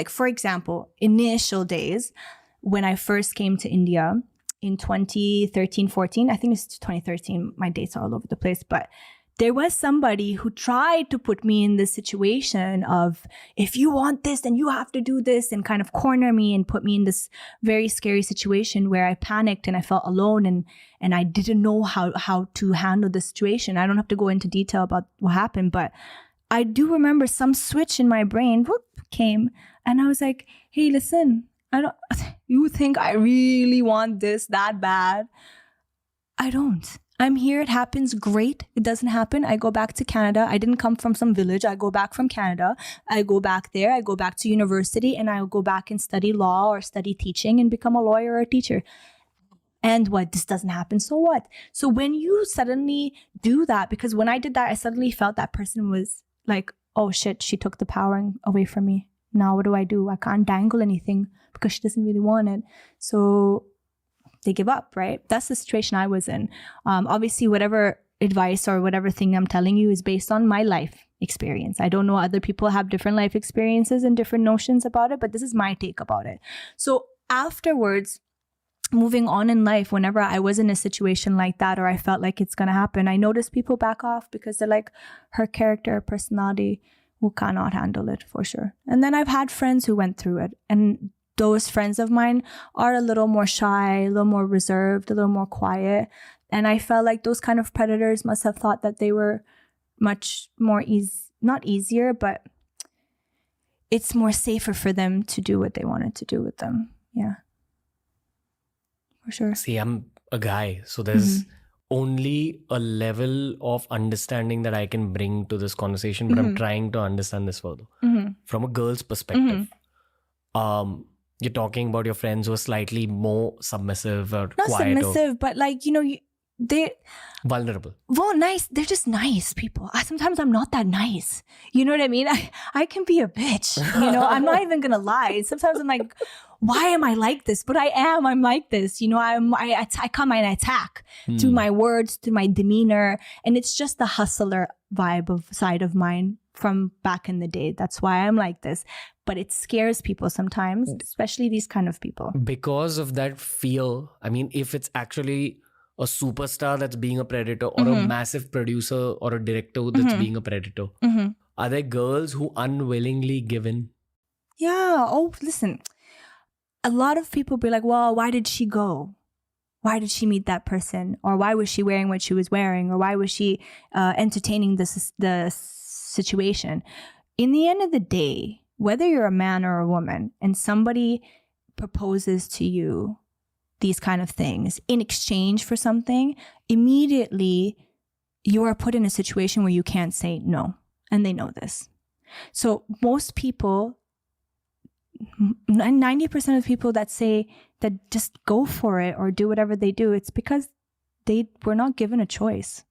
for example, initial days when I first came to India, in 2013, 14, I think it's 2013, my dates are all over the place, but there was somebody who tried to put me in this situation of, if you want this, then you have to do this, and kind of corner me and put me in this very scary situation where I panicked and I felt alone and I didn't know how to handle the situation. I don't have to go into detail about what happened, but I do remember some switch in my brain came and I was like, hey, listen, you think I really want this that bad? I don't. I'm here. It happens. Great. It doesn't happen. I go back to Canada. I didn't come from some village. I go back from Canada. I go back there. I go back to university and I'll go back and study law or study teaching and become a lawyer or a teacher. And what? This doesn't happen. So what? So when you suddenly do that, because when I did that, I suddenly felt that person was like, oh shit, she took the power away from me. Now what do? I can't dangle anything because she doesn't really want it. So they give up, right? That's the situation I was in. Obviously, whatever advice or whatever thing I'm telling you is based on my life experience. I don't know, other people have different life experiences and different notions about it, but this is my take about it. So afterwards, moving on in life, whenever I was in a situation like that or I felt like it's going to happen, I noticed people back off because they're like, her character, personality, who cannot handle it for sure. And then I've had friends who went through it, and those friends of mine are a little more shy, a little more reserved, a little more quiet. And I felt like those kind of predators must have thought that they were much more not easier, but it's more safer for them to do what they wanted to do with them. Yeah, for sure. See, I'm a guy, so there's only a level of understanding that I can bring to this conversation, but I'm trying to understand this further. from a girl's perspective. You're talking about your friends who are slightly more submissive or Not quiet submissive, but like, they vulnerable. well, nice. They're just nice people. Sometimes I'm not that nice. You know what I mean? I can be a bitch. I'm not even gonna lie. Sometimes I'm like, why am I like this? But I am. I'm like this. I come and attack through my words, through my demeanor, and it's just the hustler side of mine from back in the day. That's why I'm like this. But it scares people sometimes, especially these kind of people. Because of that fear, I mean, if it's actually a superstar that's being a predator or a massive producer or a director that's being a predator, are there girls who unwillingly give in? Yeah. Oh, listen. A lot of people be like, well, why did she go? Why did she meet that person? Or why was she wearing what she was wearing? Or why was she entertaining the situation? In the end of the day, whether you're a man or a woman and somebody proposes to you these kind of things in exchange for something, immediately you are put in a situation where you can't say no. And they know this. So most people, 90% of people that say that just go for it or do whatever they do, it's because they were not given a choice.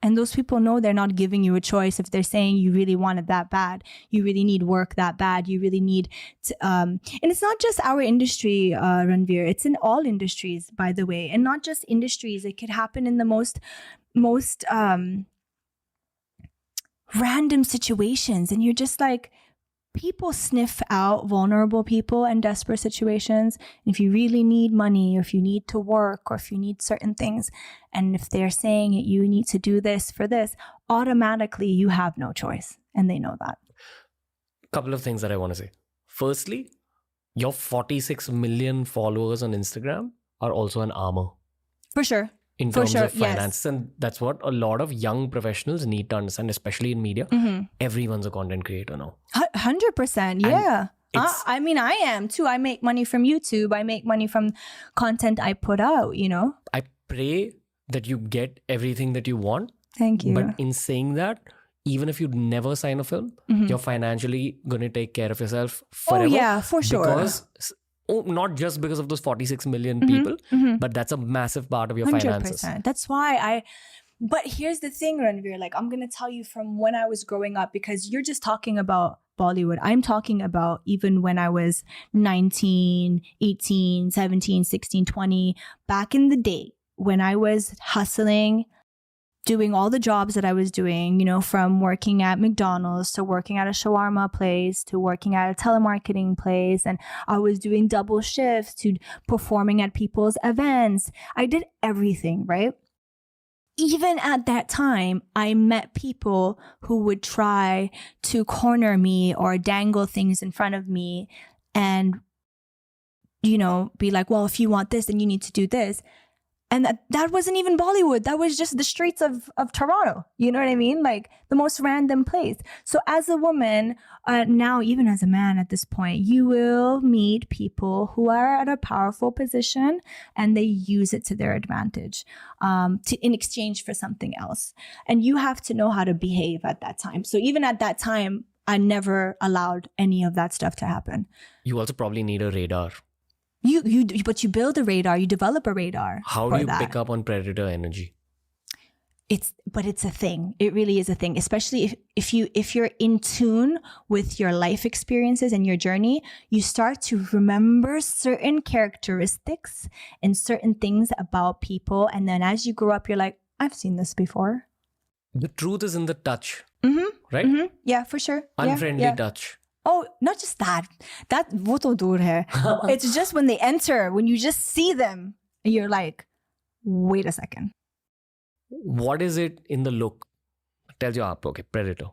And those people know they're not giving you a choice if they're saying you really want it that bad. You really need work that bad. You really need to, and it's not just our industry, Ranveer. It's in all industries, by the way. And not just industries. It could happen in the most random situations. And you're just like, people sniff out vulnerable people and desperate situations. And if you really need money, or if you need to work, or if you need certain things, and if they're saying it, you need to do this for this, automatically you have no choice. And they know that. Couple of things that I want to say. Firstly, your 46 million followers on Instagram are also an armor. For sure. In terms of finance. Yes. And that's what a lot of young professionals need to understand, especially in media. Everyone's a content creator now. 100%. Yeah. I mean, I am too. I make money from YouTube. I make money from content I put out, I pray that you get everything that you want. Thank you. But in saying that, even if you never sign a film, you're financially going to take care of yourself forever. Oh, yeah, for sure. Because... not just because of those 46 million people, but that's a massive part of your 100%. Finances. That's why but here's the thing, Ranveer, like I'm going to tell you from when I was growing up, because you're just talking about Bollywood. I'm talking about even when I was 19, 18, 17, 16, 20, back in the day when I was hustling, doing all the jobs that I was doing, from working at McDonald's to working at a shawarma place to working at a telemarketing place. And I was doing double shifts to performing at people's events. I did everything, right? Even at that time, I met people who would try to corner me or dangle things in front of me and, be like, well, if you want this, then you need to do this. And that wasn't even Bollywood. That was just the streets of Toronto. You know what I mean? Like the most random place. So as a woman, now even as a man at this point, you will meet people who are at a powerful position and they use it to their advantage in exchange for something else. And you have to know how to behave at that time. So even at that time, I never allowed any of that stuff to happen. You also probably need a radar. But you build a radar, you develop a radar. How do you pick up on predator energy? It's a thing. It really is a thing, especially if you're in tune with your life experiences and your journey, you start to remember certain characteristics and certain things about people. And then as you grow up, you're like, I've seen this before. The truth is in the touch, right? Yeah, for sure. Unfriendly touch. Oh, not just that. Wo to dur hai. It's just when they enter, when you just see them, you're like, wait a second. What is it in the look? Tells you, okay, predator.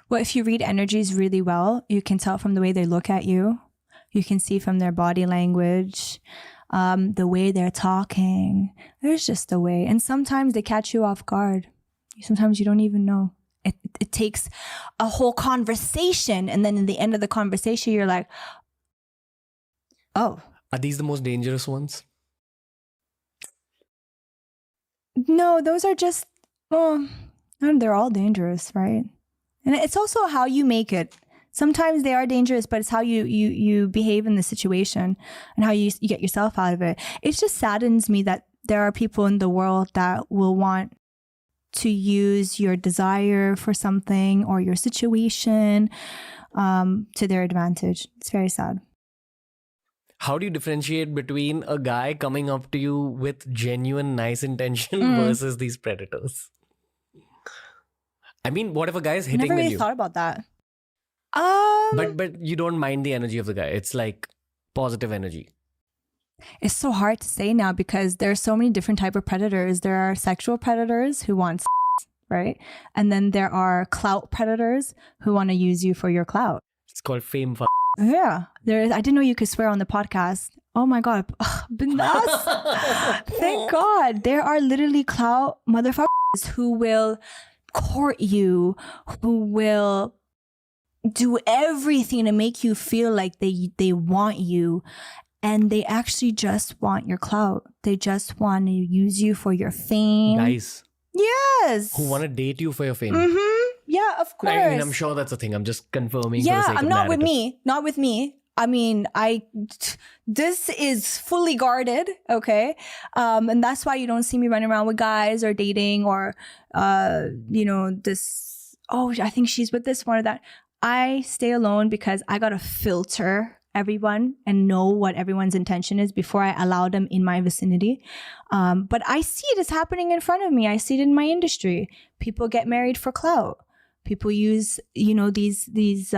Well, if you read energies really well, you can tell from the way they look at you. You can see from their body language, the way they're talking. There's just a way. And sometimes they catch you off guard. Sometimes you don't even know. It takes a whole conversation. And then in the end of the conversation, you're like, oh. Are these the most dangerous ones? No, those are just, they're all dangerous, right? And it's also how you make it. Sometimes they are dangerous, but it's how you behave in the situation and how you get yourself out of it. It just saddens me that there are people in the world that will want to use your desire for something or your situation to their advantage. It's very sad. How do you differentiate between a guy coming up to you with genuine nice intention versus these predators? I mean, what if a guy is hitting Never with really you? thought about that. But you don't mind the energy of the guy. It's like positive energy. It's so hard to say now because there are so many different type of predators. There are sexual predators who want sex, right? And then there are clout predators who want to use you for your clout. It's called fame. Yeah. I didn't know you could swear on the podcast. Oh my God. Bindas. Thank God. There are literally clout motherfuckers who will court you, who will do everything to make you feel like they want you. And they actually just want your clout. They just want to use you for your fame. Guys. Yes. Who want to date you for your fame. Yeah, of course. I mean, I'm sure that's a thing. I'm just confirming. Yeah, for the sake of not with narrative. me. Not with me. I mean, this is fully guarded, okay? And that's why you don't see me running around with guys or dating or, this, oh, I think she's with this one or that. I stay alone because I got to filter everyone and know what everyone's intention is before I allow them in my vicinity. But I see it is happening in front of me. I see it in my industry. People get married for clout. People use, these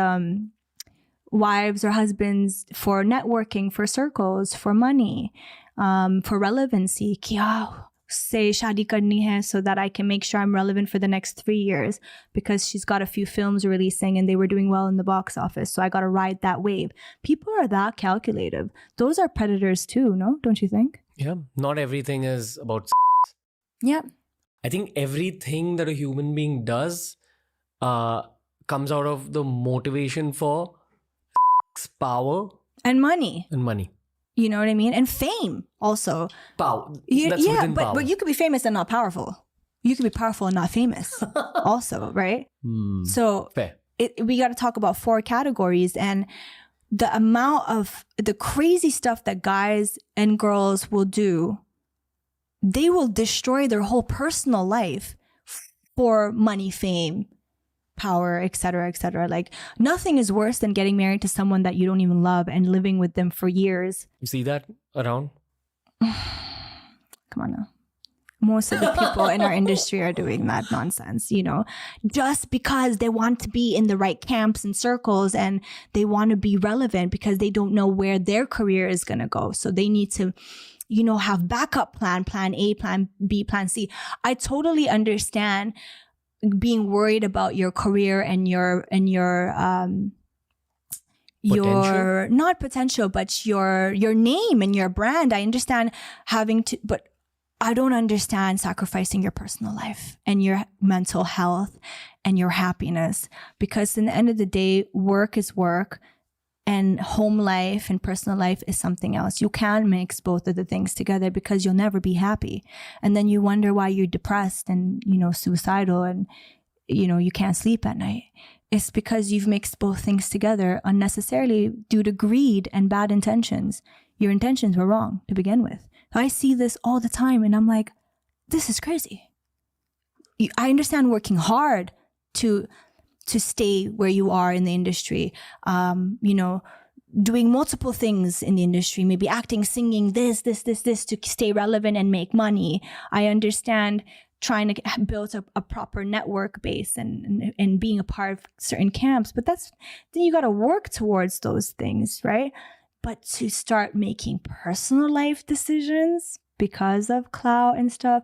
wives or husbands for networking, for circles, for money, for relevancy. Kya say shadi karni hai so that I can make sure I'm relevant for the next 3 years because she's got a few films releasing and they were doing well in the box office. So I got to ride that wave. People are that calculative. Those are predators too, no? Don't you think? Yeah. Not everything is about. Yeah. I think everything that a human being does comes out of the motivation for power And money. and money. You know what I mean? And fame also. Power. Yeah, within but power. you could be famous and not powerful. You could be powerful and not famous also, right? So Fair. we got to talk about 4 categories, and the amount of the crazy stuff that guys and girls will do, they will destroy their whole personal life for money, fame, power, etc., etc. Like nothing is worse than getting married to someone that you don't even love and living with them for years. You see that around? Come on now. Most of the people in our industry are doing that nonsense, just because they want to be in the right camps and circles and they want to be relevant because they don't know where their career is going to go. So they need to, have backup plan A, plan B, plan C. I totally understand being worried about your career and your not potential, but your name and your brand. I understand but I don't understand sacrificing your personal life and your mental health and your happiness, because in the end of the day, work is work and home life and personal life is something else. You can't mix both of the things together because you'll never be happy. And then you wonder why you're depressed and, suicidal and, you can't sleep at night. It's because you've mixed both things together unnecessarily due to greed and bad intentions. Your intentions were wrong to begin with. I see this all the time and I'm like, this is crazy. I understand working hard to stay where you are in the industry, doing multiple things in the industry, maybe acting, singing, this to stay relevant and make money. I understand trying to build a proper network base and being a part of certain camps, but then you got to work towards those things, right? But to start making personal life decisions because of clout and stuff,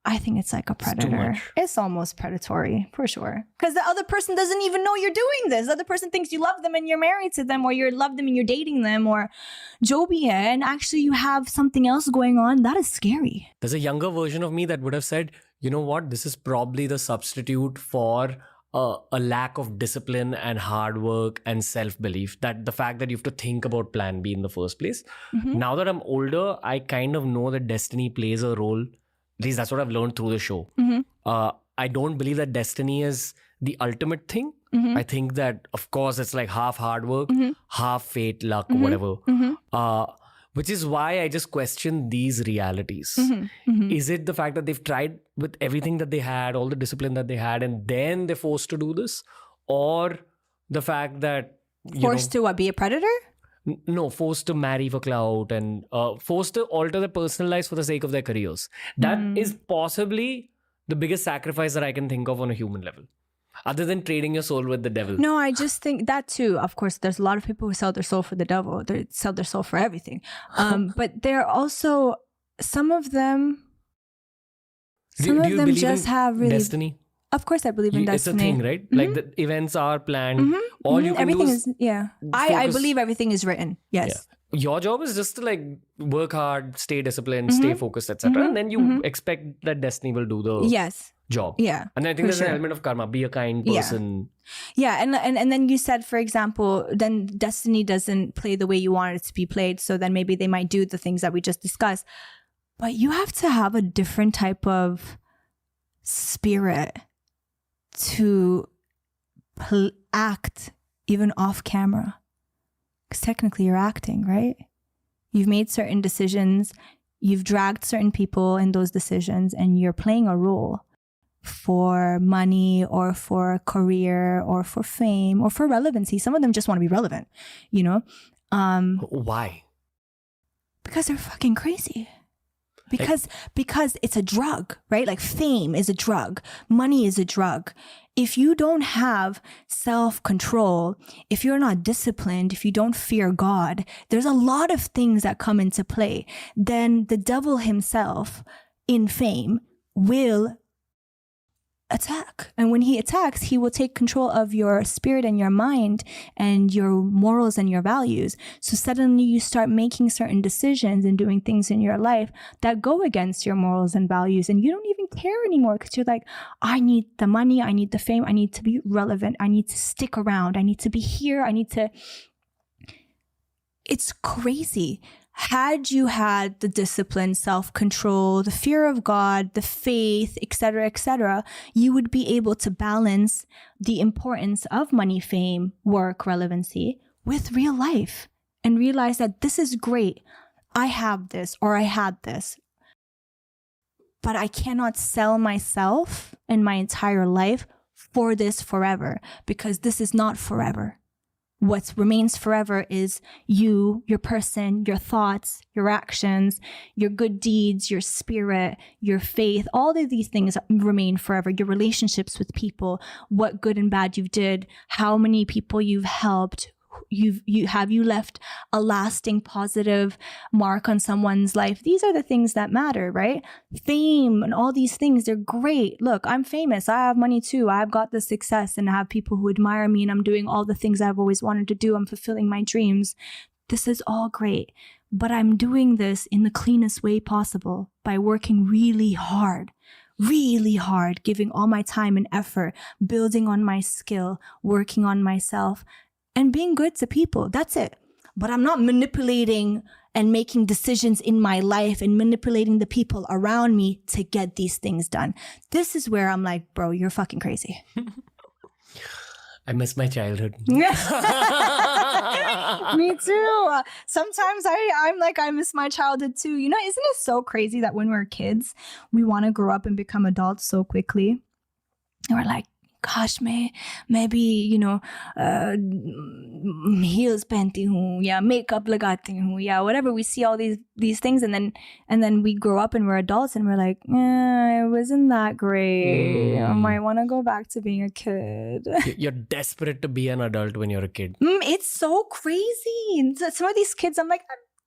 I think it's like a predator. It's almost predatory for sure. Because the other person doesn't even know you're doing this. The other person thinks you love them and you're married to them, or you love them and you're dating them, or jo bhi hai, and actually you have something else going on. That is scary. There's a younger version of me that would have said, you know what, this is probably the substitute for a lack of discipline and hard work and self-belief. That the fact that you have to think about plan B in the first place. Now that I'm older, I kind of know that destiny plays a role. At least that's what I've learned through the show. I don't believe that destiny is the ultimate thing. I think that, of course, it's like half hard work, half fate, luck, whatever. Which is why I just question these realities. Is it the fact that they've tried with everything that they had, all the discipline that they had, and then they're forced to do this? Or the fact that... Forced to what, be a predator? No, forced to marry for clout and forced to alter their personal lives for the sake of their careers. That is possibly the biggest sacrifice that I can think of on a human level. Other than trading your soul with the devil. No, I just think that too. Of course, there's a lot of people who sell their soul for the devil. They sell their soul for everything. But there are also some of them. Some of them just have really destiny. Of course, I believe in It's destiny. a thing, right? Like the events are planned. All you can Everything do is I focus. believe everything is written. Yes. Yeah. Your job is just to like work hard, stay disciplined, stay focused, etc. And then you expect that destiny will do the job. Yeah. And I think there's an element of karma. Be a kind person. Yeah. And then you said, for example, then destiny doesn't play the way you want it to be played. So then maybe they might do the things that we just discussed. But you have to have a different type of spirit to act even off camera. Because technically you're acting, right? You've made certain decisions. You've dragged certain people in those decisions and you're playing a role for money or for career or for fame or for relevancy. Some of them just want to be relevant, you know? Why? Because they're fucking crazy. Because it's a drug, right? Like fame is a drug. Money is a drug. If you don't have self-control, if you're not disciplined, if you don't fear God, there's a lot of things that come into play. Then the devil himself in fame will attack. And when he attacks, he will take control of your spirit and your mind and your morals and your values. So suddenly you start making certain decisions and doing things in your life that go against your morals and values. And you don't even care anymore because you're like, I need the money. I need the fame. I need to be relevant. I need to stick around. I need to be here. It's crazy. Had you had the discipline, self-control, the fear of God, the faith, etc., you would be able to balance the importance of money, fame, work, relevancy with real life and realize that this is great. I have this or I had this, but I cannot sell myself and my entire life for this forever because this is not forever. What remains forever is you, your person, your thoughts, your actions, your good deeds, your spirit, your faith. All of these things remain forever. Your relationships with people, what good and bad you did, how many people you've helped, have you left a lasting positive mark on someone's life? These are the things that matter, right? Fame and all these things, they're great. Look, I'm famous. I have money too. I've got the success and I have people who admire me and I'm doing all the things I've always wanted to do. I'm fulfilling my dreams. This is all great. But I'm doing this in the cleanest way possible by working really hard, giving all my time and effort, building on my skill, working on myself, and being good to people. That's it. But I'm not manipulating and making decisions in my life and manipulating the people around me to get these things done. This is where I'm like, bro, you're fucking crazy. I miss my childhood. Me too. Sometimes I'm like, I miss my childhood too. You know, isn't it so crazy that when we're kids, we want to grow up and become adults so quickly? And we're like, gosh, maybe, you know, heels pehenti hu, ya makeup lagati hu, ya whatever. We see all these things, and then we grow up and we're adults, and we're like, it wasn't that great. I might want to go back to being a kid. You're desperate to be an adult when you're a kid. It's so crazy. Some of these kids, I'm like,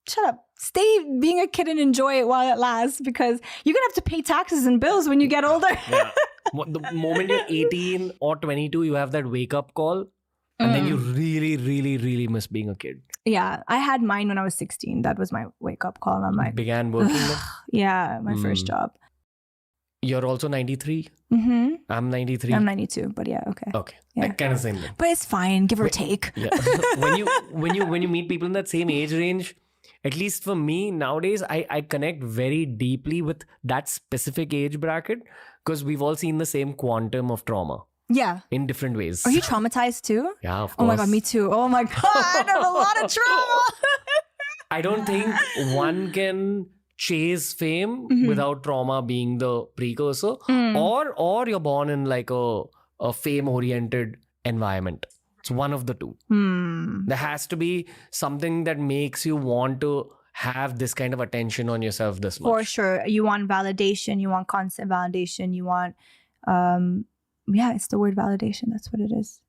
shut up. Stay being a kid and enjoy it while it lasts, because you're gonna have to pay taxes and bills when you get older. Yeah. The moment you're 18 or 22, you have that wake-up call, and then you really, really, really miss being a kid. Yeah, I had mine when I was 16. That was my wake-up call. And I'm like, began working. yeah, my first job. You're also 93? Mm-hmm. I'm 93. I'm 92, but yeah, okay. Okay, Yeah. kind of same thing. But it's fine, give or take. Yeah. when you meet people in that same age range, at least for me nowadays, I connect very deeply with that specific age bracket because we've all seen the same quantum of trauma. Yeah. in different ways. Are you traumatized too? Yeah, of course. Oh my God, me too. Oh my God, I have a lot of trauma. I don't think one can chase fame without trauma being the precursor, or you're born in like a fame-oriented environment. It's one of the two. There has to be something that makes you want to have this kind of attention on yourself this much. For sure. You want validation. You want constant validation. You want, it's the word validation. That's what it is.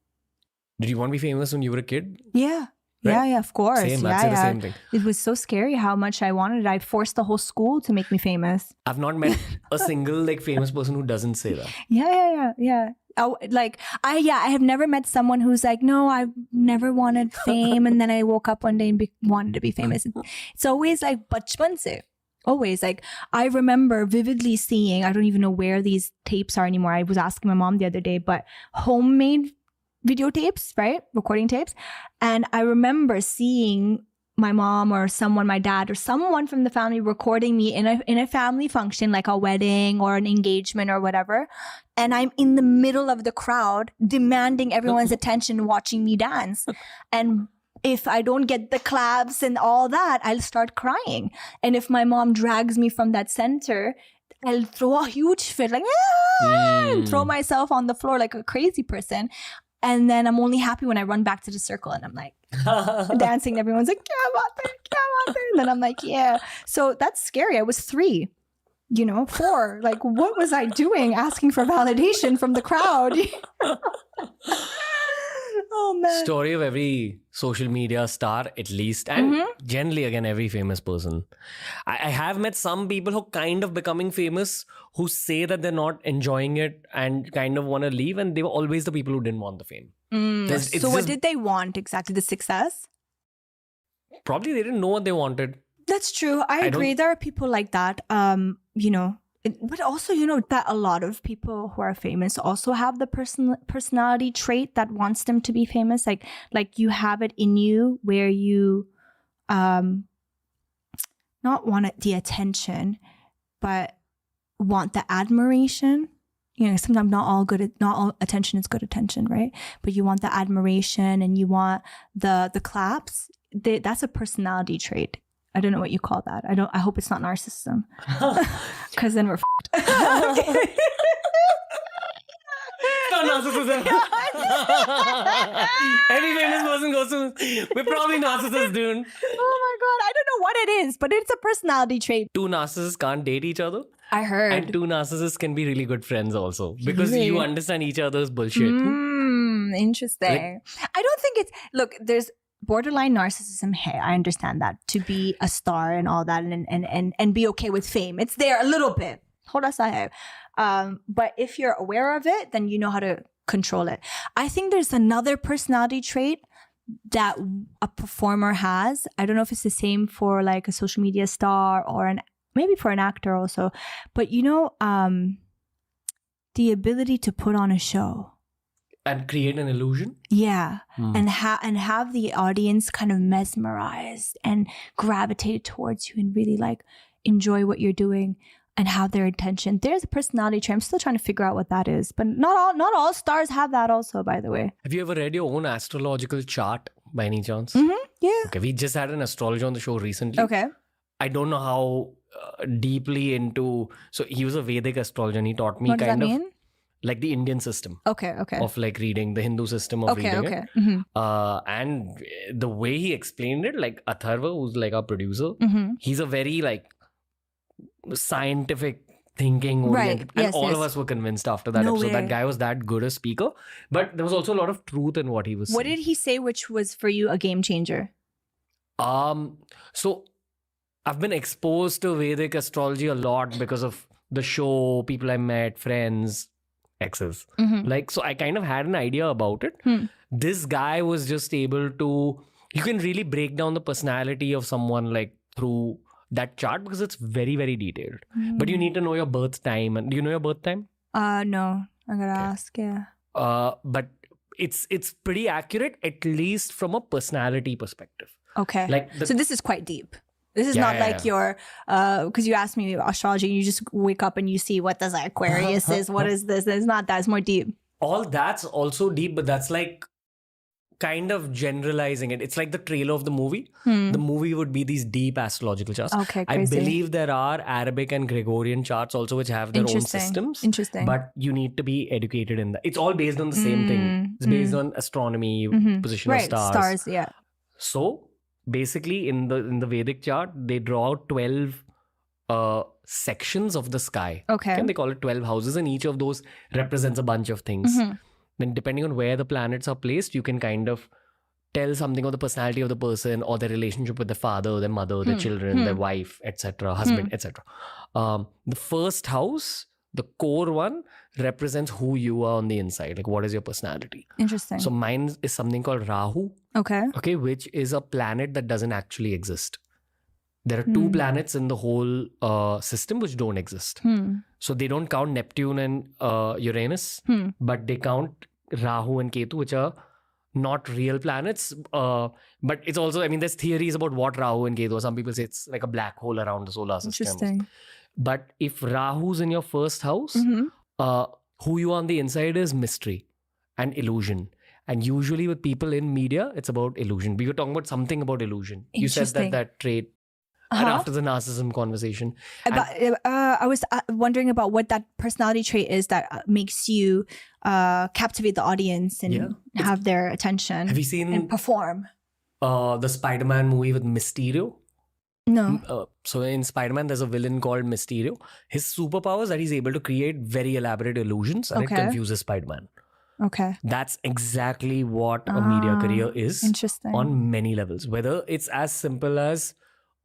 Did you want to be famous when you were a kid? Yeah. Right? Yeah, of course. Same, yeah, I'd say the same thing. It was so scary how much I wanted it. I forced the whole school to make me famous. I've not met a single like famous person who doesn't say that. Yeah. Oh, like I have never met someone who's like, no, I never wanted fame, and then I woke up one day and wanted to be famous. It's always like bachpan se. Always like I remember vividly seeing. I don't even know where these tapes are anymore. I was asking my mom the other day, but homemade videotapes, right? Recording tapes. And I remember seeing my mom or someone, my dad or someone from the family recording me in a family function, like a wedding or an engagement or whatever. And I'm in the middle of the crowd demanding everyone's attention, watching me dance. And if I don't get the claps and all that, I'll start crying. And if my mom drags me from that center, I'll throw a huge fit, like, and throw myself on the floor like a crazy person. And then I'm only happy when I run back to the circle and I'm like dancing. Everyone's like, "Kya baat hai, kya baat hai?" And then I'm like, yeah. So that's scary. I was 3, 4. Like, what was I doing asking for validation from the crowd? Oh, man. Story of every social media star, at least, and generally, again, every famous person. I have met some people who kind of becoming famous who say that they're not enjoying it and kind of want to leave, and they were always the people who didn't want the fame. So what did they want exactly? The success? Probably they didn't know what they wanted. That's true. I agree. There are people like that. But also, that a lot of people who are famous also have the personality trait that wants them to be famous. Like you have it in you where you not want the attention, but want the admiration. Sometimes not all attention is good attention, right? But you want the admiration and you want the claps. That's a personality trait. I don't know what you call that. I hope it's not narcissism. Because then we're f***ed. Not narcissism. Every famous person goes to... We're probably narcissists, dude. Oh my God. I don't know what it is, but it's a personality trait. 2 narcissists can't date each other. I heard. And 2 narcissists can be really good friends also. Because you understand each other's bullshit. Interesting. I don't think it's... Look, there's... borderline narcissism. Hey, I understand that, to be a star and all that and be okay with fame. It's there a little bit. But if you're aware of it, then you know how to control it. I think there's another personality trait that a performer has. I don't know if it's the same for like a social media star or maybe for an actor also. But the ability to put on a show. And create an illusion? Yeah. And have the audience kind of mesmerized and gravitate towards you and really like enjoy what you're doing and have their attention. There's a personality trait. I'm still trying to figure out what that is. But not all stars have that also, by the way. Have you ever read your own astrological chart by any chance? Yeah. Okay, we just had an astrologer on the show recently. Okay. I don't know how deeply into... So he was a Vedic astrologer and he taught me what does that mean? Like the Indian system. Okay. Of like reading, the Hindu system of reading it. And the way he explained it, like Atharva, who's like our producer, he's a very like scientific thinking oriented. Right. And all of us were convinced after that episode. That guy was that good a speaker. But there was also a lot of truth in what he was saying. What did he say which was for you a game changer? So I've been exposed to Vedic astrology a lot because of the show, people I met, friends, exes. Like, so I kind of had an idea about it. This guy was just able to... You can really break down the personality of someone like through that chart because it's very, very detailed. But you need to know your birth time. And do you know your birth time? No. I gotta ask, yeah. But it's pretty accurate, at least from a personality perspective. Okay. Like so this is quite deep. This is not like your, because you asked me astrology and you just wake up and you see what does Aquarius is, what is this? It's not that, it's more deep. all that's also deep, but that's like kind of generalizing it. It's like the trailer of the movie. The movie would be these deep astrological charts. Okay, I crazy. believe there are Arabic and Gregorian charts also, which have their own Interesting. systems. Interesting. But you need to be educated in that. It's all based on the same thing. It's based on astronomy, position of Right, stars, yeah. So basically, in the Vedic chart, they draw out 12 sections of the sky. Okay. And they call it 12 houses, and each of those represents a bunch of things. Then depending on where the planets are placed, you can kind of tell something of the personality of the person or their relationship with their father, their mother, their children, their wife, etc., husband, etc. The first house, the core one, represents who you are on the inside. Like, what is your personality? Interesting. So mine is something called Rahu, okay. which is a planet that doesn't actually exist. There are two planets in the whole system which don't exist. So they don't count Neptune and Uranus, but they count Rahu and Ketu, which are not real planets. But it's also, I mean, there's theories about what Rahu and Ketu are. Some people say it's like a black hole around the solar system. Interesting. But if Rahu's in your first house, who you are on the inside is mystery and illusion. And usually with people in media, it's about illusion. We were talking about something about illusion. You said that trait. And after the narcissism conversation. I was wondering about what that personality trait is that makes you captivate the audience and have their attention. Have you seen and perform? The Spider-Man movie with Mysterio? No. So in Spider-Man, there's a villain called Mysterio. His superpower is that he's able to create very elaborate illusions and it confuses Spider-Man. Okay. That's exactly what a media career is. Interesting. On many levels. Whether it's as simple as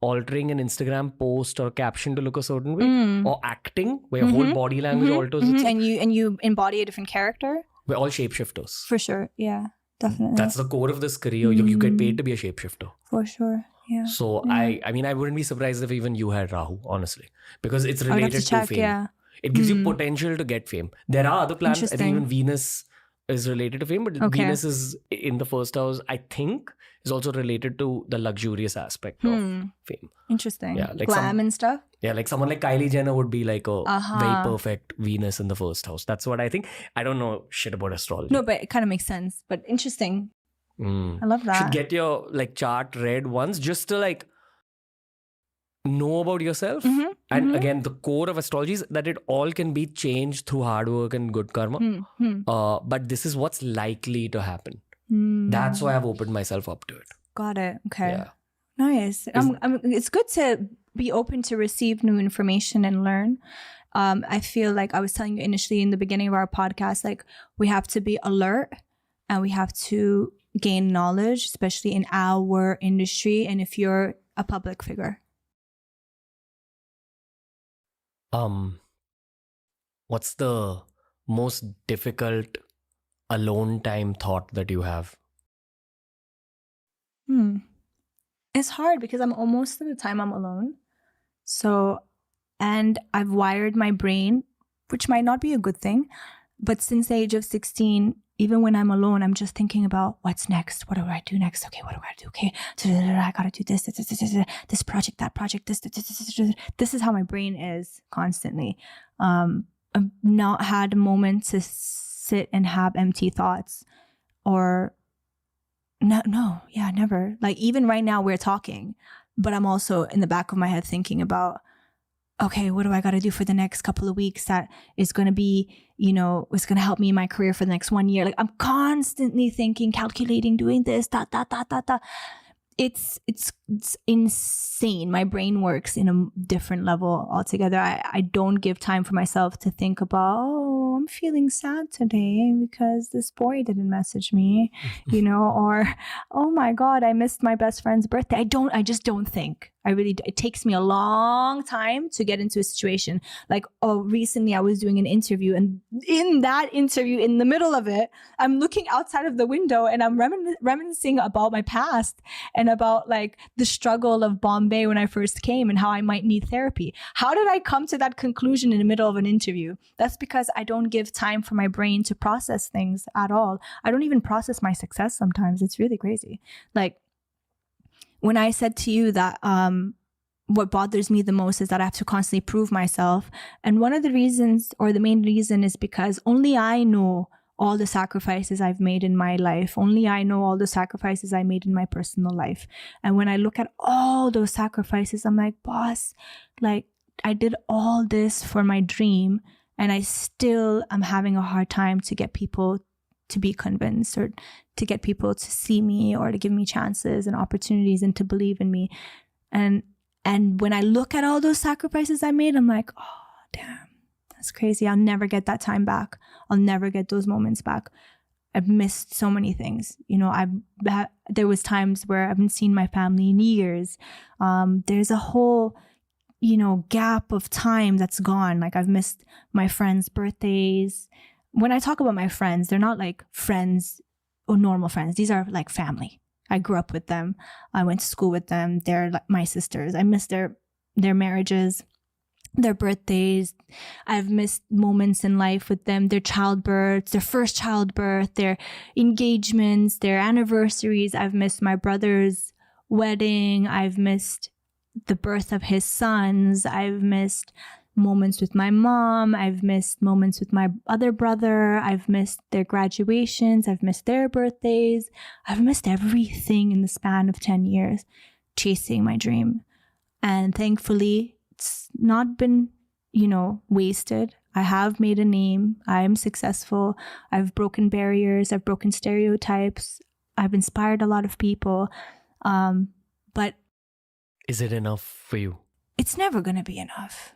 altering an Instagram post or caption to look a certain way, or acting where your whole body language alters itself. And you embody a different character. We're all shapeshifters. For sure, yeah, definitely. That's the core of this career. You get paid to be a shapeshifter. For sure, yeah. So I mean, I wouldn't be surprised if even you had Rahu, honestly, because it's related to fame. Yeah. It gives you potential to get fame. There are other planets. I think even Venus is related to fame, but Venus is in the first house, I think, is also related to the luxurious aspect of fame. Interesting. Yeah, like glam and stuff. Yeah, like someone like Kylie Jenner would be like a very perfect Venus in the first house. That's what I think. I don't know shit about astrology. No, but it kind of makes sense. But interesting. I love that. Should get your like chart read once just to like know about yourself. And again, the core of astrology is that it all can be changed through hard work and good karma. But this is what's likely to happen. That's why I've opened myself up to it. Got it. Okay. Yeah. Nice. It's good to be open to receive new information and learn. I feel like I was telling you initially in the beginning of our podcast, like we have to be alert and we have to gain knowledge, especially in our industry and if you're a public figure. What's the most difficult alone time thought that you have? It's hard because I'm most of the time I'm alone. So, and I've wired my brain, which might not be a good thing, but since the age of 16, even when I'm alone, I'm just thinking about what's next. What do I do next? Okay, what do I do? Okay, I gotta do this project, that project, this. This is how my brain is constantly. I've not had a moment to sit and have empty thoughts or never. Like even right now we're talking, but I'm also in the back of my head thinking about, okay, what do I got to do for the next couple of weeks that is going to be, it's going to help me in my career for the next 1 year. Like I'm constantly thinking, calculating, doing this, It's insane. My brain works in a different level altogether. I don't give time for myself to think about, I'm feeling sad today because this boy didn't message me, or, oh my God, I missed my best friend's birthday. I just don't think. It takes me a long time to get into a situation. Like, recently I was doing an interview, and in that interview, in the middle of it, I'm looking outside of the window and I'm reminiscing about my past and about like the struggle of Bombay when I first came and how I might need therapy. How did I come to that conclusion in the middle of an interview? That's because I don't give time for my brain to process things at all. I don't even process my success sometimes. It's really crazy. Like, when I said to you that what bothers me the most is that I have to constantly prove myself. And one of the reasons, or the main reason, is because only I know all the sacrifices I've made in my life. Only I know all the sacrifices I made in my personal life. And when I look at all those sacrifices, I'm like, boss, like I did all this for my dream, and I still am having a hard time to get people to be convinced, or to get people to see me, or to give me chances and opportunities and to believe in me. And when I look at all those sacrifices I made, I'm like, oh, damn, that's crazy. I'll never get that time back. I'll never get those moments back. I've missed so many things. You know, there was times where I haven't seen my family in years. There's a whole, you know, gap of time that's gone. Like I've missed my friends' birthdays. When I talk about my friends, they're not like friends or normal friends. These are like family. I grew up with them. I went to school with them. They're like my sisters. I miss their marriages, their birthdays. I've missed moments in life with them, their childbirths, their first childbirth, their engagements, their anniversaries. I've missed my brother's wedding. I've missed the birth of his sons. I've missed moments with my mom. I've missed moments with my other brother. I've missed their graduations. I've missed their birthdays. I've missed everything in the span of 10 years chasing my dream. And thankfully, it's not been, you know, wasted. I have made a name. I am successful. I've broken barriers. I've broken stereotypes. I've inspired a lot of people. But is it enough for you? It's never going to be enough.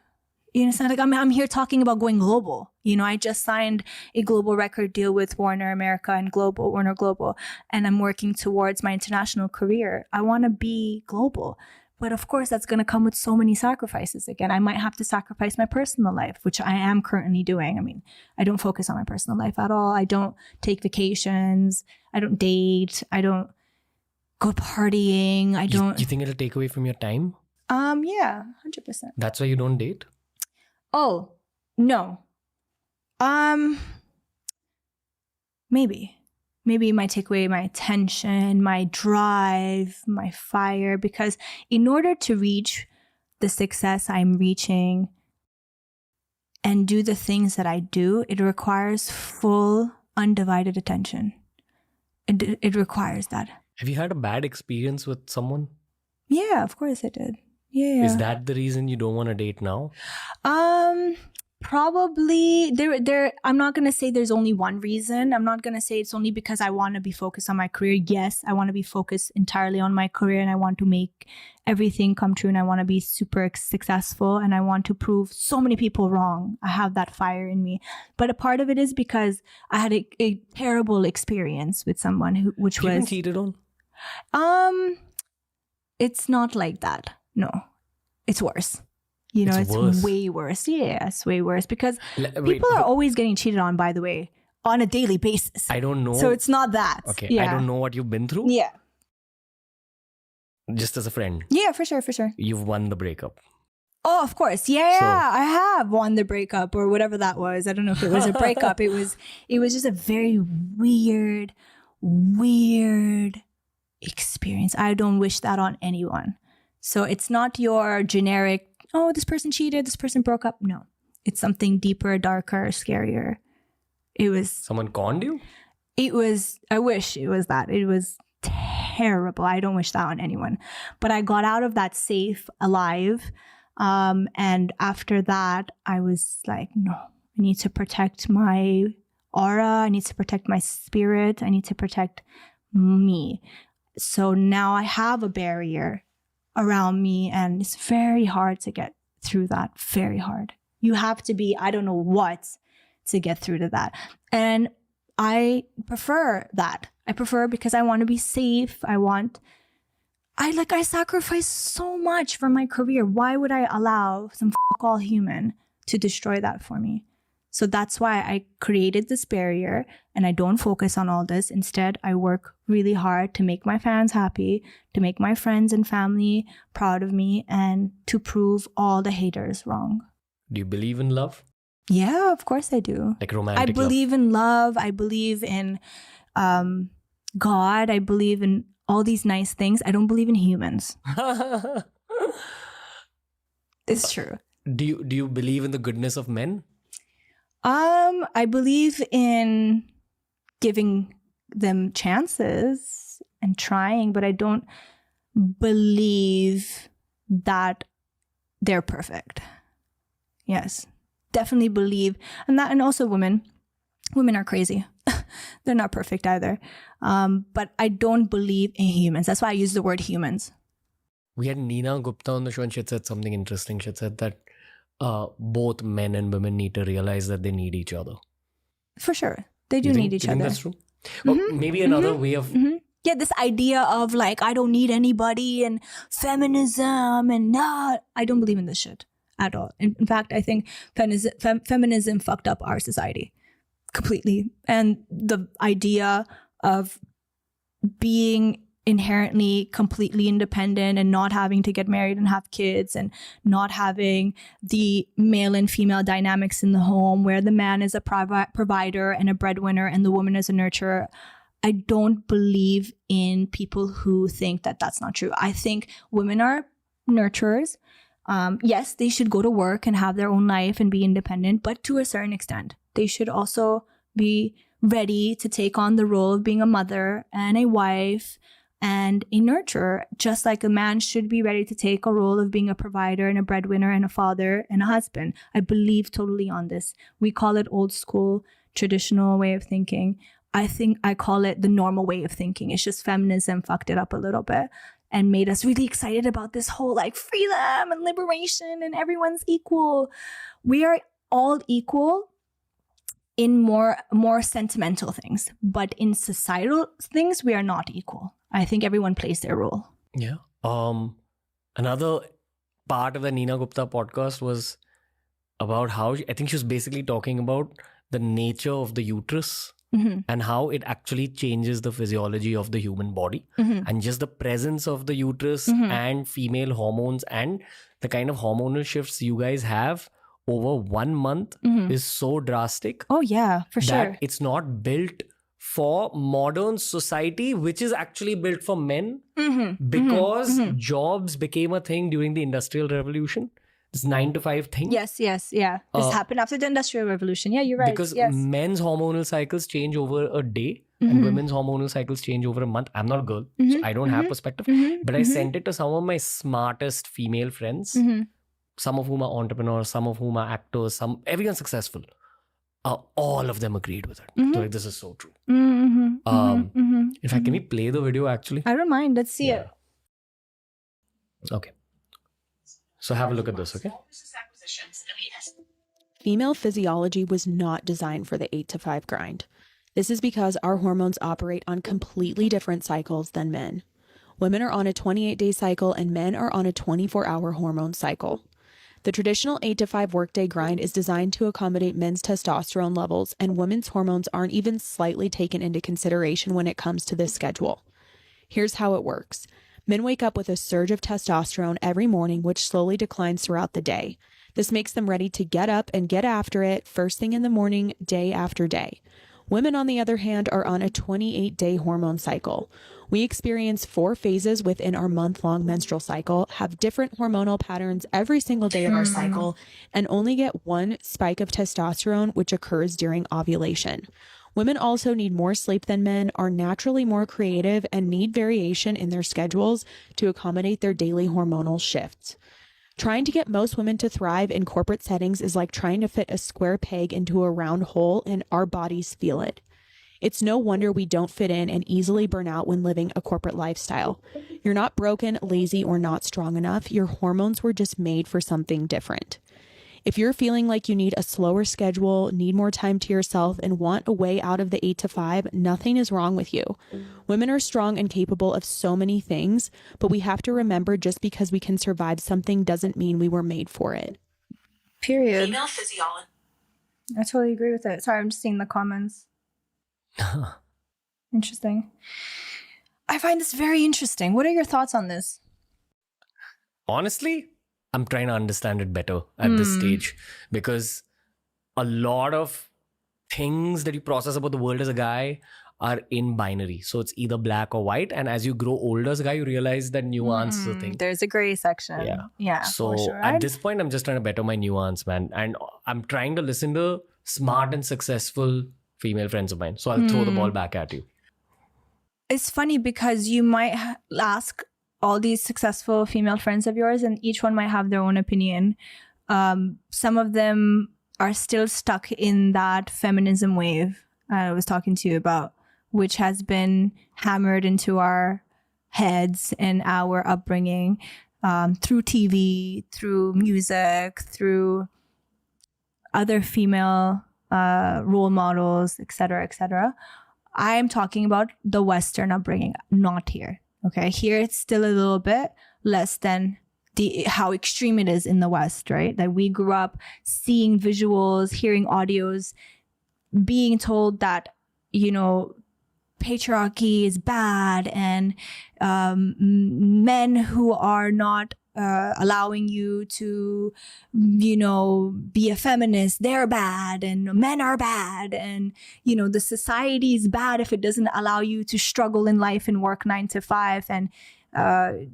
You know, it's not like I'm here talking about going global. You know, I just signed a global record deal with Warner America and Warner Global, and I'm working towards my international career. I want to be global. But of course, that's going to come with so many sacrifices. Again, I might have to sacrifice my personal life, which I am currently doing. I mean, I don't focus on my personal life at all. I don't take vacations. I don't date. I don't go partying. I don't. You think it'll take away from your time? Yeah, 100%. That's why you don't date? Oh, no. Maybe it might take away my attention, my drive, my fire, because in order to reach the success I'm reaching and do the things that I do, it requires full, undivided attention. It requires that. Have you had a bad experience with someone? Yeah, of course I did. Yeah. Is that the reason you don't want to date now? Probably I'm not going to say there's only one reason. I'm not going to say it's only because I want to be focused on my career. Yes, I want to be focused entirely on my career, and I want to make everything come true, and I want to be super successful, and I want to prove so many people wrong. I have that fire in me. But a part of it is because I had a terrible experience with someone which was... You been cheated on? It's not like that. No, it's worse. You know, it's worse. Way worse. Yeah, it's way worse because people are always getting cheated on, by the way, on a daily basis. I don't know. So it's not that. Okay, yeah. I don't know what you've been through. Yeah. Just as a friend. Yeah, for sure. You've won the breakup. Oh, of course. Yeah, I have won the breakup or whatever that was. I don't know if it was a breakup. It was just a very weird experience. I don't wish that on anyone. So it's not your generic, oh, this person cheated, this person broke up. No, it's something deeper, darker, scarier. It was... Someone conned you? It was... I wish it was that. It was terrible. I don't wish that on anyone. But I got out of that safe alive. And after that, I was like, no, I need to protect my aura. I need to protect my spirit. I need to protect me. So now I have a barrier around me, and it's very hard to get through that. Very hard. You have to be, I don't know what, to get through to that. And I prefer that. I prefer because I want to be safe. I sacrifice so much for my career. Why would I allow some all human to destroy that for me? So that's why I created this barrier, and I don't focus on all this. Instead, I work really hard to make my fans happy, to make my friends and family proud of me, and to prove all the haters wrong. Do you believe in love? Yeah, of course I do. Like romantic I believe in love. I believe in God. I believe in all these nice things. I don't believe in humans. It's true. Do you believe in the goodness of men? I believe in giving them chances and trying, but I don't believe that they're perfect. Yes, definitely believe. And also women are crazy. They're not perfect either. But I don't believe in humans. That's why I use the word humans. We had Nina Gupta on the show and she said something interesting. She said that both men and women need to realize that they need each other. For sure. They do need each you other. think that's true? Or maybe another way of... Yeah, this idea of like, I don't need anybody and feminism and not. I don't believe in this shit at all. In fact, I think feminism fucked up our society completely. And the idea of being inherently completely independent and not having to get married and have kids and not having the male and female dynamics in the home where the man is a provider and a breadwinner and the woman is a nurturer. I don't believe in people who think that that's not true. I think women are nurturers. Yes, they should go to work and have their own life and be independent, but to a certain extent. They should also be ready to take on the role of being a mother and a wife and a nurturer, just like a man should be ready to take a role of being a provider and a breadwinner and a father and a husband. I believe totally on this. We call it old school, traditional way of thinking. I think I call it the normal way of thinking. It's just feminism fucked it up a little bit and made us really excited about this whole like freedom and liberation and everyone's equal. We are all equal in more sentimental things, but in societal things, we are not equal. I think everyone plays their role. Yeah. Another part of the Nina Gupta podcast was about how I think she was basically talking about the nature of the uterus. And how it actually changes the physiology of the human body. And just the presence of the uterus and female hormones and the kind of hormonal shifts you guys have over 1 month is so drastic. Oh yeah, for sure. That it's not built for modern society, which is actually built for men because jobs became a thing during the Industrial Revolution. This 9 to 5 thing. Yes. This happened after the Industrial Revolution. Yeah, you're right. Because men's hormonal cycles change over a day and women's hormonal cycles change over a month. I'm not a girl, so I don't have perspective. But I sent it to some of my smartest female friends, some of whom are entrepreneurs, some of whom are actors, everyone's successful. All of them agreed with it. They're like, this is so true. In fact, can we play the video actually? I don't mind. Let's see it. Okay. So have a look at this, okay? Female physiology was not designed for the 8 to 5 grind. This is because our hormones operate on completely different cycles than men. Women are on a 28-day cycle and men are on a 24-hour hormone cycle. The traditional 8 to 5 workday grind is designed to accommodate men's testosterone levels, and women's hormones aren't even slightly taken into consideration when it comes to this schedule. Here's how it works. Men wake up with a surge of testosterone every morning, which slowly declines throughout the day. This makes them ready to get up and get after it first thing in the morning, day after day. Women, on the other hand, are on a 28-day hormone cycle. We experience 4 phases within our month-long menstrual cycle, have different hormonal patterns every single day of our cycle, and only get 1 spike of testosterone, which occurs during ovulation. Women also need more sleep than men, are naturally more creative, and need variation in their schedules to accommodate their daily hormonal shifts. Trying to get most women to thrive in corporate settings is like trying to fit a square peg into a round hole, and our bodies feel it. It's no wonder we don't fit in and easily burn out when living a corporate lifestyle. You're not broken, lazy, or not strong enough. Your hormones were just made for something different. If you're feeling like you need a slower schedule, need more time to yourself, and want a way out of the 8 to 5, nothing is wrong with you. Women are strong and capable of so many things, but we have to remember just because we can survive something doesn't mean we were made for it. Period. Female physiology. I totally agree with it. Sorry, I'm just seeing the comments. Interesting. I find this very interesting. What are your thoughts on this? Honestly, I'm trying to understand it better at this stage because a lot of things that you process about the world as a guy are in binary. So it's either black or white. And as you grow older as a guy, you realize that nuance is a thing. There's a gray section. Yeah. So for sure. at this point, I'm just trying to better my nuance, man. And I'm trying to listen to smart and successful female friends of mine. So I'll throw the ball back at you. It's funny because you might ask all these successful female friends of yours, and each one might have their own opinion. Some of them are still stuck in that feminism wave I was talking to you about, which has been hammered into our heads and our upbringing through TV, through music, through other female role models, etc., etc. I'm talking about the Western upbringing, not here. Okay, here it's still a little bit less than how extreme it is in the West, right? That we grew up seeing visuals, hearing audios, being told that, you know, patriarchy is bad, and men who are not allowing you to, you know, be a feminist, they're bad, and men are bad, and, you know, the society is bad if it doesn't allow you to struggle in life and work 9 to 5, and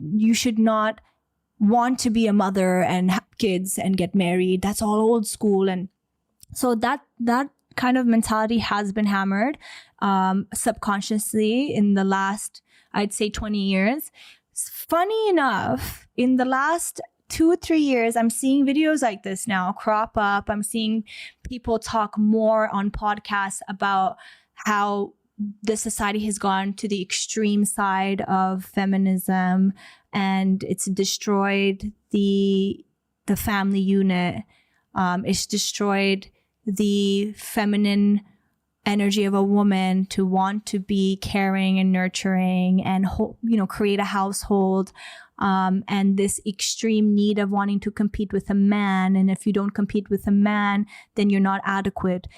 you should not want to be a mother and have kids and get married. That's all old school. And so that kind of mentality has been hammered subconsciously in the last, I'd say, 20 years. Funny enough, in the last 2 or 3 years, I'm seeing videos like this now crop up. I'm seeing people talk more on podcasts about how the society has gone to the extreme side of feminism, and it's destroyed the family unit. It's destroyed the feminine energy of a woman to want to be caring and nurturing and, you know, create a household, and this extreme need of wanting to compete with a man. And if you don't compete with a man, then you're not adequate.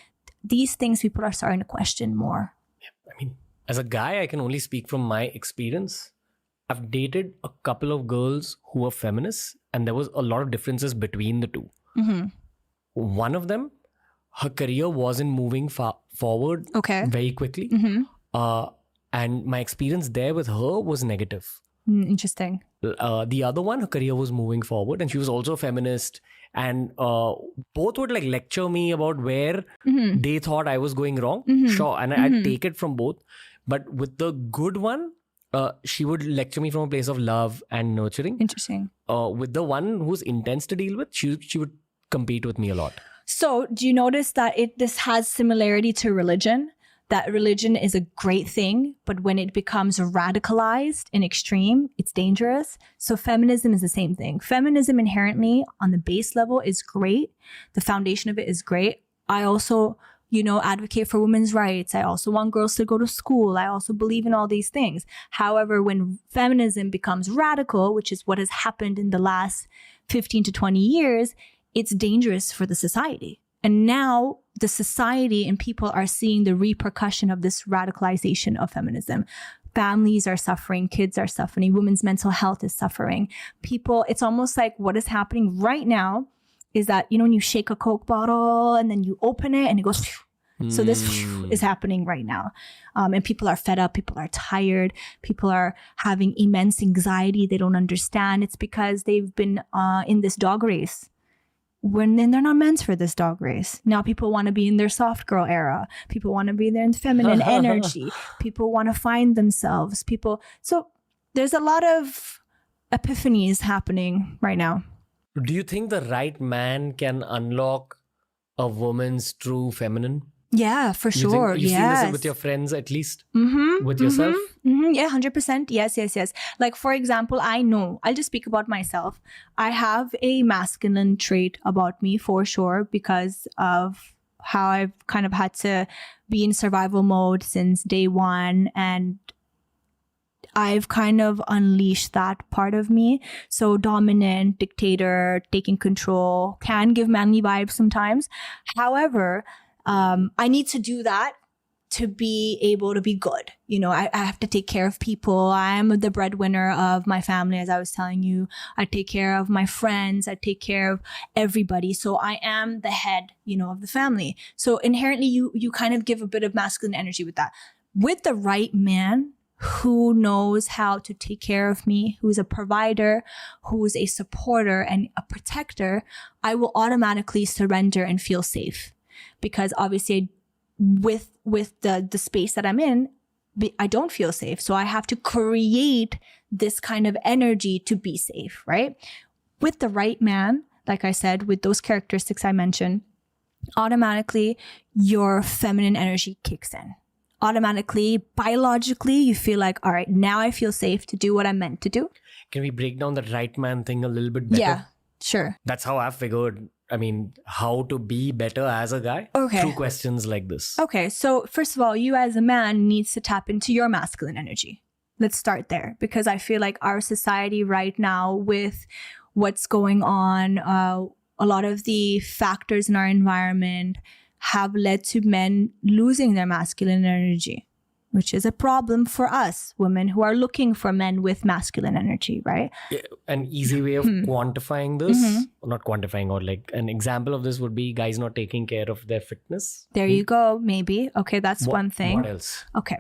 These things people are starting to question more. I mean, as a guy, I can only speak from my experience. I've dated a couple of girls who were feminists, and there was a lot of differences between the two. Mm-hmm. One of them, her career wasn't moving forward very quickly. Mm-hmm. And my experience there with her was negative. Interesting. The other one, her career was moving forward, and she was also a feminist. And both would like lecture me about where they thought I was going wrong. Sure. And I'd take it from both. But with the good one, she would lecture me from a place of love and nurturing. Interesting. With the one who's intense to deal with, she would compete with me a lot. So do you notice that this has similarity to religion? That religion is a great thing, but when it becomes radicalized and extreme, it's dangerous. So feminism is the same thing. Feminism inherently on the base level is great. The foundation of it is great. I also, you know, advocate for women's rights. I also want girls to go to school. I also believe in all these things. However, when feminism becomes radical, which is what has happened in the last 15 to 20 years, it's dangerous for the society. And now the society and people are seeing the repercussion of this radicalization of feminism. Families are suffering, kids are suffering, women's mental health is suffering. People, it's almost like what is happening right now is that, you know, when you shake a Coke bottle and then you open it and it goes, phew. So this is happening right now. And people are fed up, people are tired, people are having immense anxiety. They don't understand. It's because they've been in this dog race. When then they're not meant for this dog race. Now people want to be in their soft girl era. People want to be there in feminine energy. People want to find themselves. So there's a lot of epiphanies happening right now. Do you think the right man can unlock a woman's true feminine? Yeah, for sure. You've seen this with your friends, at least? With yourself? Yeah, 100%. Yes. Like, for example, I know, I'll just speak about myself. I have a masculine trait about me for sure because of how I've kind of had to be in survival mode since day one. And I've kind of unleashed that part of me. So dominant, dictator, taking control, can give manly vibes sometimes. However, I need to do that to be able to be good. You know, I have to take care of people. I'm the breadwinner of my family, as I was telling you. I take care of my friends. I take care of everybody. So I am the head, you know, of the family. So inherently, you kind of give a bit of masculine energy with that. With the right man who knows how to take care of me, who's a provider, who's a supporter and a protector, I will automatically surrender and feel safe. Because obviously I with the space that I'm in, I don't feel safe. So I have to create this kind of energy to be safe, right? With the right man, like I said, with those characteristics I mentioned, automatically your feminine energy kicks in. Automatically, biologically, you feel like, all right, now I feel safe to do what I'm meant to do. Can we break down the right man thing a little bit better? Yeah, sure. That's how I figured, how to be better as a guy. Okay. Through questions like this. Okay, so first of all, you as a man needs to tap into your masculine energy. Let's start there, because I feel like our society right now, with what's going on, a lot of the factors in our environment have led to men losing their masculine energy, which is a problem for us women who are looking for men with masculine energy, right? Yeah, an easy way of quantifying this, or not quantifying, or like an example of this would be guys not taking care of their fitness. There you go, maybe. Okay, that's one thing. What else? Okay.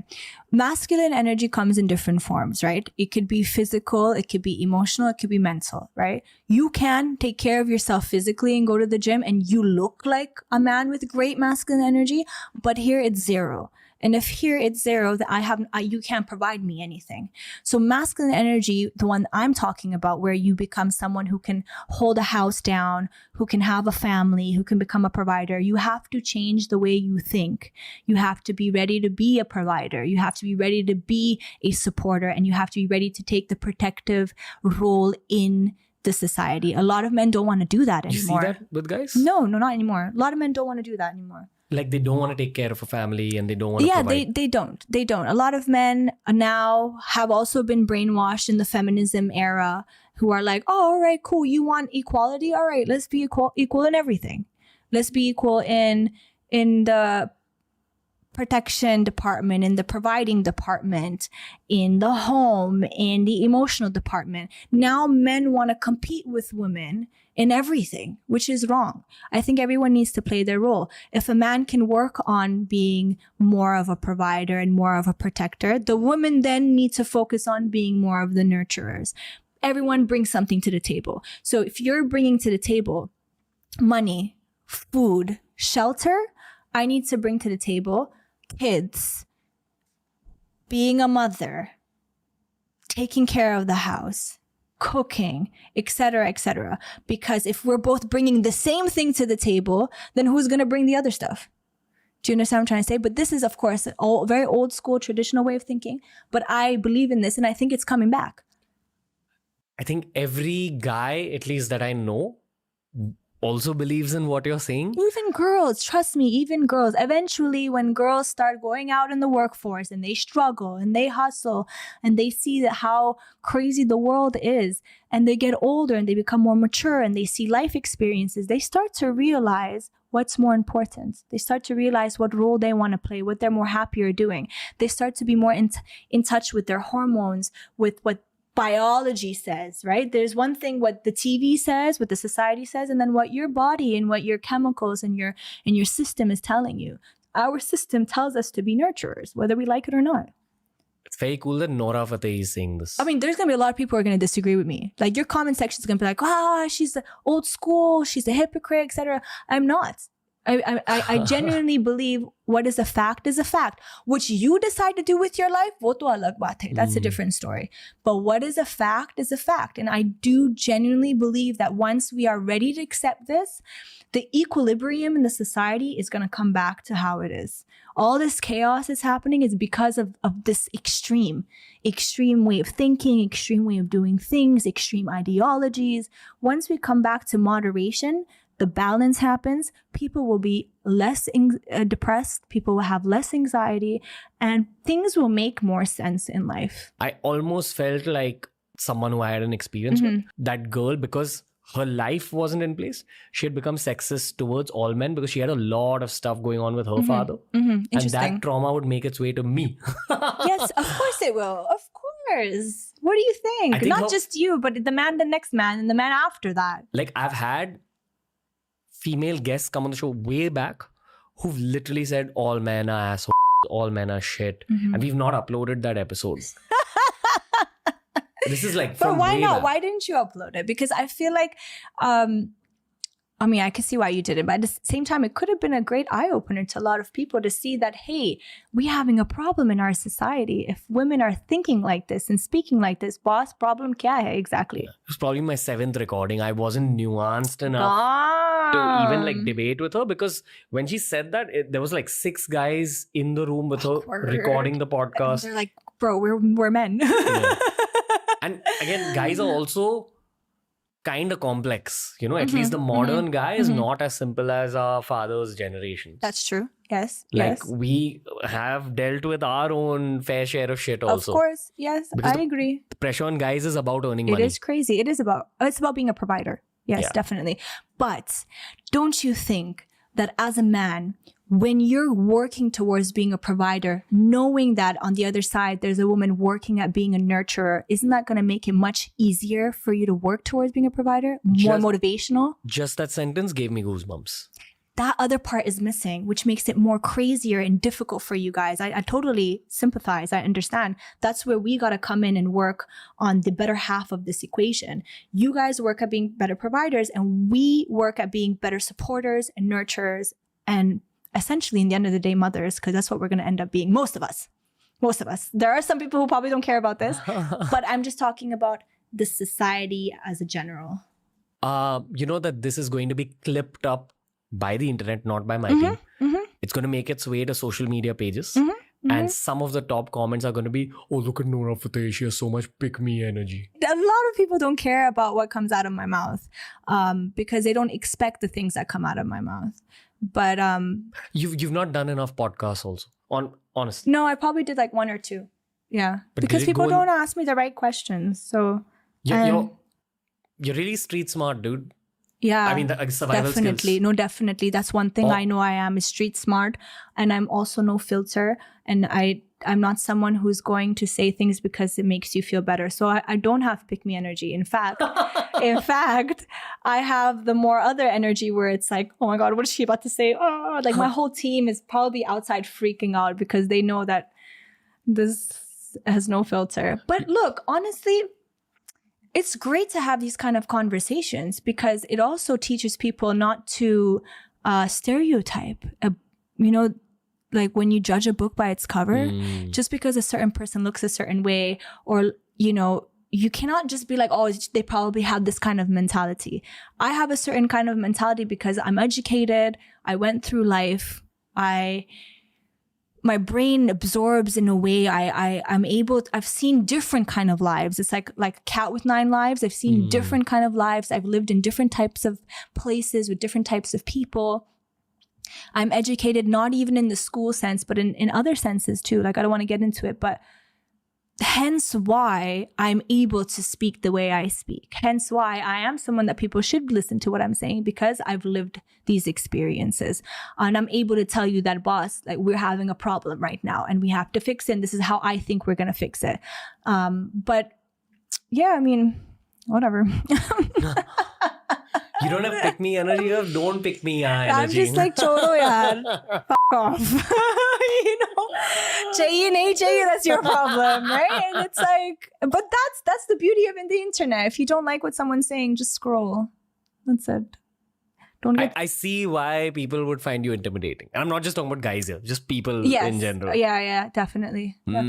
Masculine energy comes in different forms, right? It could be physical, it could be emotional, it could be mental, right? You can take care of yourself physically and go to the gym and you look like a man with great masculine energy, but here it's zero. And if here it's zero, then you can't provide me anything. So masculine energy, the one I'm talking about, where you become someone who can hold a house down, who can have a family, who can become a provider, you have to change the way you think. You have to be ready to be a provider. You have to be ready to be a supporter, and you have to be ready to take the protective role in the society. A lot of men don't want to do that anymore. You see that with guys? No, not anymore. A lot of men don't want to do that anymore. Like they don't want to take care of a family and they don't want to provide. They don't. A lot of men now have also been brainwashed in the feminism era, who are like, oh, all right, cool. You want equality? All right, let's be equal in everything. Let's be equal in the protection department, in the providing department, in the home, in the emotional department. Now men want to compete with women in everything, which is wrong. I think everyone needs to play their role. If a man can work on being more of a provider and more of a protector, the women then need to focus on being more of the nurturers. Everyone brings something to the table. So if you're bringing to the table money, food, shelter, I need to bring to the table kids, being a mother, taking care of the house, cooking, etc., etc. Because if we're both bringing the same thing to the table, then who's going to bring the other stuff? Do you understand what I'm trying to say? But this is, of course, a very old school, traditional way of thinking. But I believe in this, and I think it's coming back. I think every guy, at least that I know, also believes in what you're saying. Even girls, trust me, even girls. Eventually, when girls start going out in the workforce and they struggle and they hustle and they see that how crazy the world is, and they get older and they become more mature and they see life experiences, they start to realize what's more important. They start to realize what role they want to play, what they're more happier doing. They start to be more in touch with their hormones, with what biology says, right? There's one thing what the TV says, what the society says, and then what your body and what your chemicals and your system is telling you. Our system tells us to be nurturers, whether we like it or not. It's very cool that Nora Fatehi is saying this. I mean, there's going to be a lot of people who are going to disagree with me. Like, your comment section is going to be like, she's old school, she's a hypocrite, etc. I'm not. I genuinely believe what is a fact is a fact. What you decide to do with your life, wo to alag baat hai. That's a different story. But what is a fact is a fact. And I do genuinely believe that once we are ready to accept this, the equilibrium in the society is going to come back to how it is. All this chaos is happening is because of this extreme way of thinking, extreme way of doing things, extreme ideologies. Once we come back to moderation, the balance happens, people will be less depressed, people will have less anxiety, and things will make more sense in life. I almost felt like someone who I had an experience with, that girl, because her life wasn't in place, she had become sexist towards all men because she had a lot of stuff going on with her father. And that trauma would make its way to me. Yes, of course it will. Of course. What do you think? Not just you, but the man, the next man, and the man after that. Like, I've had female guests come on the show way back who've literally said all men are assholes, all men are shit, and we've not uploaded that episode. This is like from But why way not? back. Why didn't you upload it? Because I feel like I mean, I can see why you did it, but at the same time, it could have been a great eye-opener to a lot of people to see that, hey, we're having a problem in our society. If women are thinking like this and speaking like this, boss, problem kya hai exactly? It was probably my 7th recording. I wasn't nuanced enough to even like debate with her, because when she said that, there was like 6 guys in the room with her recording the And podcast. they're like, bro, we're men. Yeah. And again, guys are also kind of complex. You know, at least the modern guy is not as simple as our father's generation. That's true. Yes. Like yes. we have dealt with our own fair share of shit Of also. course. Yes. Because I agree. The pressure on guys is about earning It money. is crazy. It's about being a provider. Yes, Yeah. definitely. But don't you think that as a man, when you're working towards being a provider, knowing that on the other side there's a woman working at being a nurturer, isn't that going to make it much easier for you to work towards being a provider? More motivational? Just that sentence gave me goosebumps. That other part is missing, which makes it more crazier and difficult for you guys. I totally sympathize. I understand. That's where we got to come in and work on the better half of this equation. You guys work at being better providers, and we work at being better supporters and nurturers, and essentially, in the end of the day, mothers, because that's what we're going to end up being. Most of us. There are some people who probably don't care about this, but I'm just talking about the society as a general. You know that this is going to be clipped up by the internet, not by my team. It's going to make its way to social media pages. And some of the top comments are going to be, oh, look at Nora Fatehi, she has so much pick-me energy. A lot of people don't care about what comes out of my mouth because they don't expect the things that come out of my mouth. But You've not done enough podcasts also, honestly. no, I probably did like 1 or 2. Yeah. But because did it people go in- don't ask me the right questions. So You're really street smart, dude. yeah. I mean, the survival definitely. skills. No, definitely. That's one thing Oh. I know I am is street smart, and I'm also no filter. And I'm not someone who's going to say things because it makes you feel better. So I don't have pick me energy. In fact, I have the more other energy where it's like, oh my God, what is she about to say? Oh, like my whole team is probably outside freaking out because they know that this has no filter. But look, honestly, it's great to have these kind of conversations because it also teaches people not to stereotype. Like when you judge a book by its cover, just because a certain person looks a certain way, or, you cannot just be like, oh, they probably have this kind of mentality. I have a certain kind of mentality because I'm educated. I went through life. My brain absorbs in a way. I've seen different kind of lives. It's like a cat with 9 lives. I've seen different kind of lives. I've lived in different types of places with different types of people. I'm educated, not even in the school sense, but in other senses too. Like, I don't want to get into it, but hence why I'm able to speak the way I speak. Hence why I am someone that people should listen to what I'm saying, because I've lived these experiences. And I'm able to tell you that, boss, like, we're having a problem right now and we have to fix it. And this is how I think we're going to fix it. But yeah, I mean, whatever. You don't have pick me energy, you have don't pick me energy. I'm just like, chodo yaar. Fuck off. Chahiye nahi chahiye, that's your problem, right? And it's like, but that's the beauty of the internet. If you don't like what someone's saying, just scroll. That's it. Don't get I see why people would find you intimidating. And I'm not just talking about guys here, just people in general. Yeah, definitely. I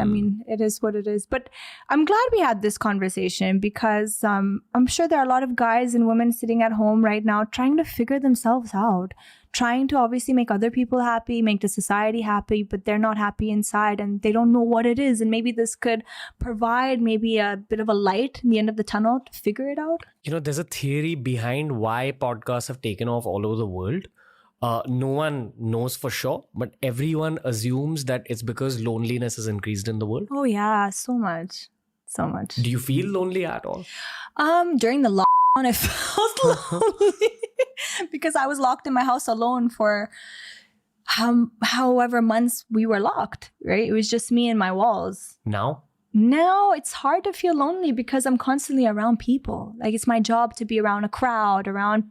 mean, it is what it is. But I'm glad we had this conversation because I'm sure there are a lot of guys and women sitting at home right now trying to figure themselves out, trying to obviously make other people happy, make the society happy, but they're not happy inside and they don't know what it is. And maybe this could provide maybe a bit of a light in the end of the tunnel to figure it out. There's a theory behind why podcasts have taken off all over the world. No one knows for sure, but everyone assumes that it's because loneliness has increased in the world. Oh yeah, so much. Do you feel lonely at all? During the lockdown, I felt lonely because I was locked in my house alone for however months we were locked, right? It was just me and my walls. Now it's hard to feel lonely because I'm constantly around people. Like, it's my job to be around a crowd, around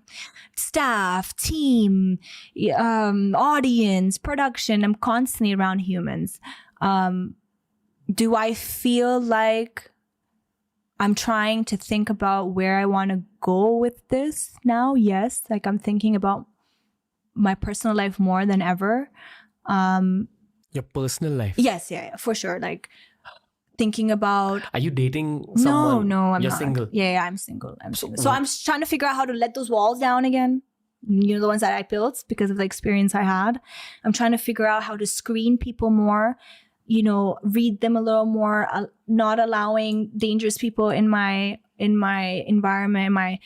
staff, team, audience, production. I'm constantly around humans. Do I feel like I'm trying to think about where I want to go with this now. Yes, like I'm thinking about my personal life more than ever. Your personal life. Yes, for sure. Like thinking about. Are you dating someone? No, I'm You're not. single. Yeah, I'm single. So I'm trying to figure out how to let those walls down again. You know, the ones that I built because of the experience I had. I'm trying to figure out how to screen people more. You know, read them a little more, not allowing dangerous people in my environment, my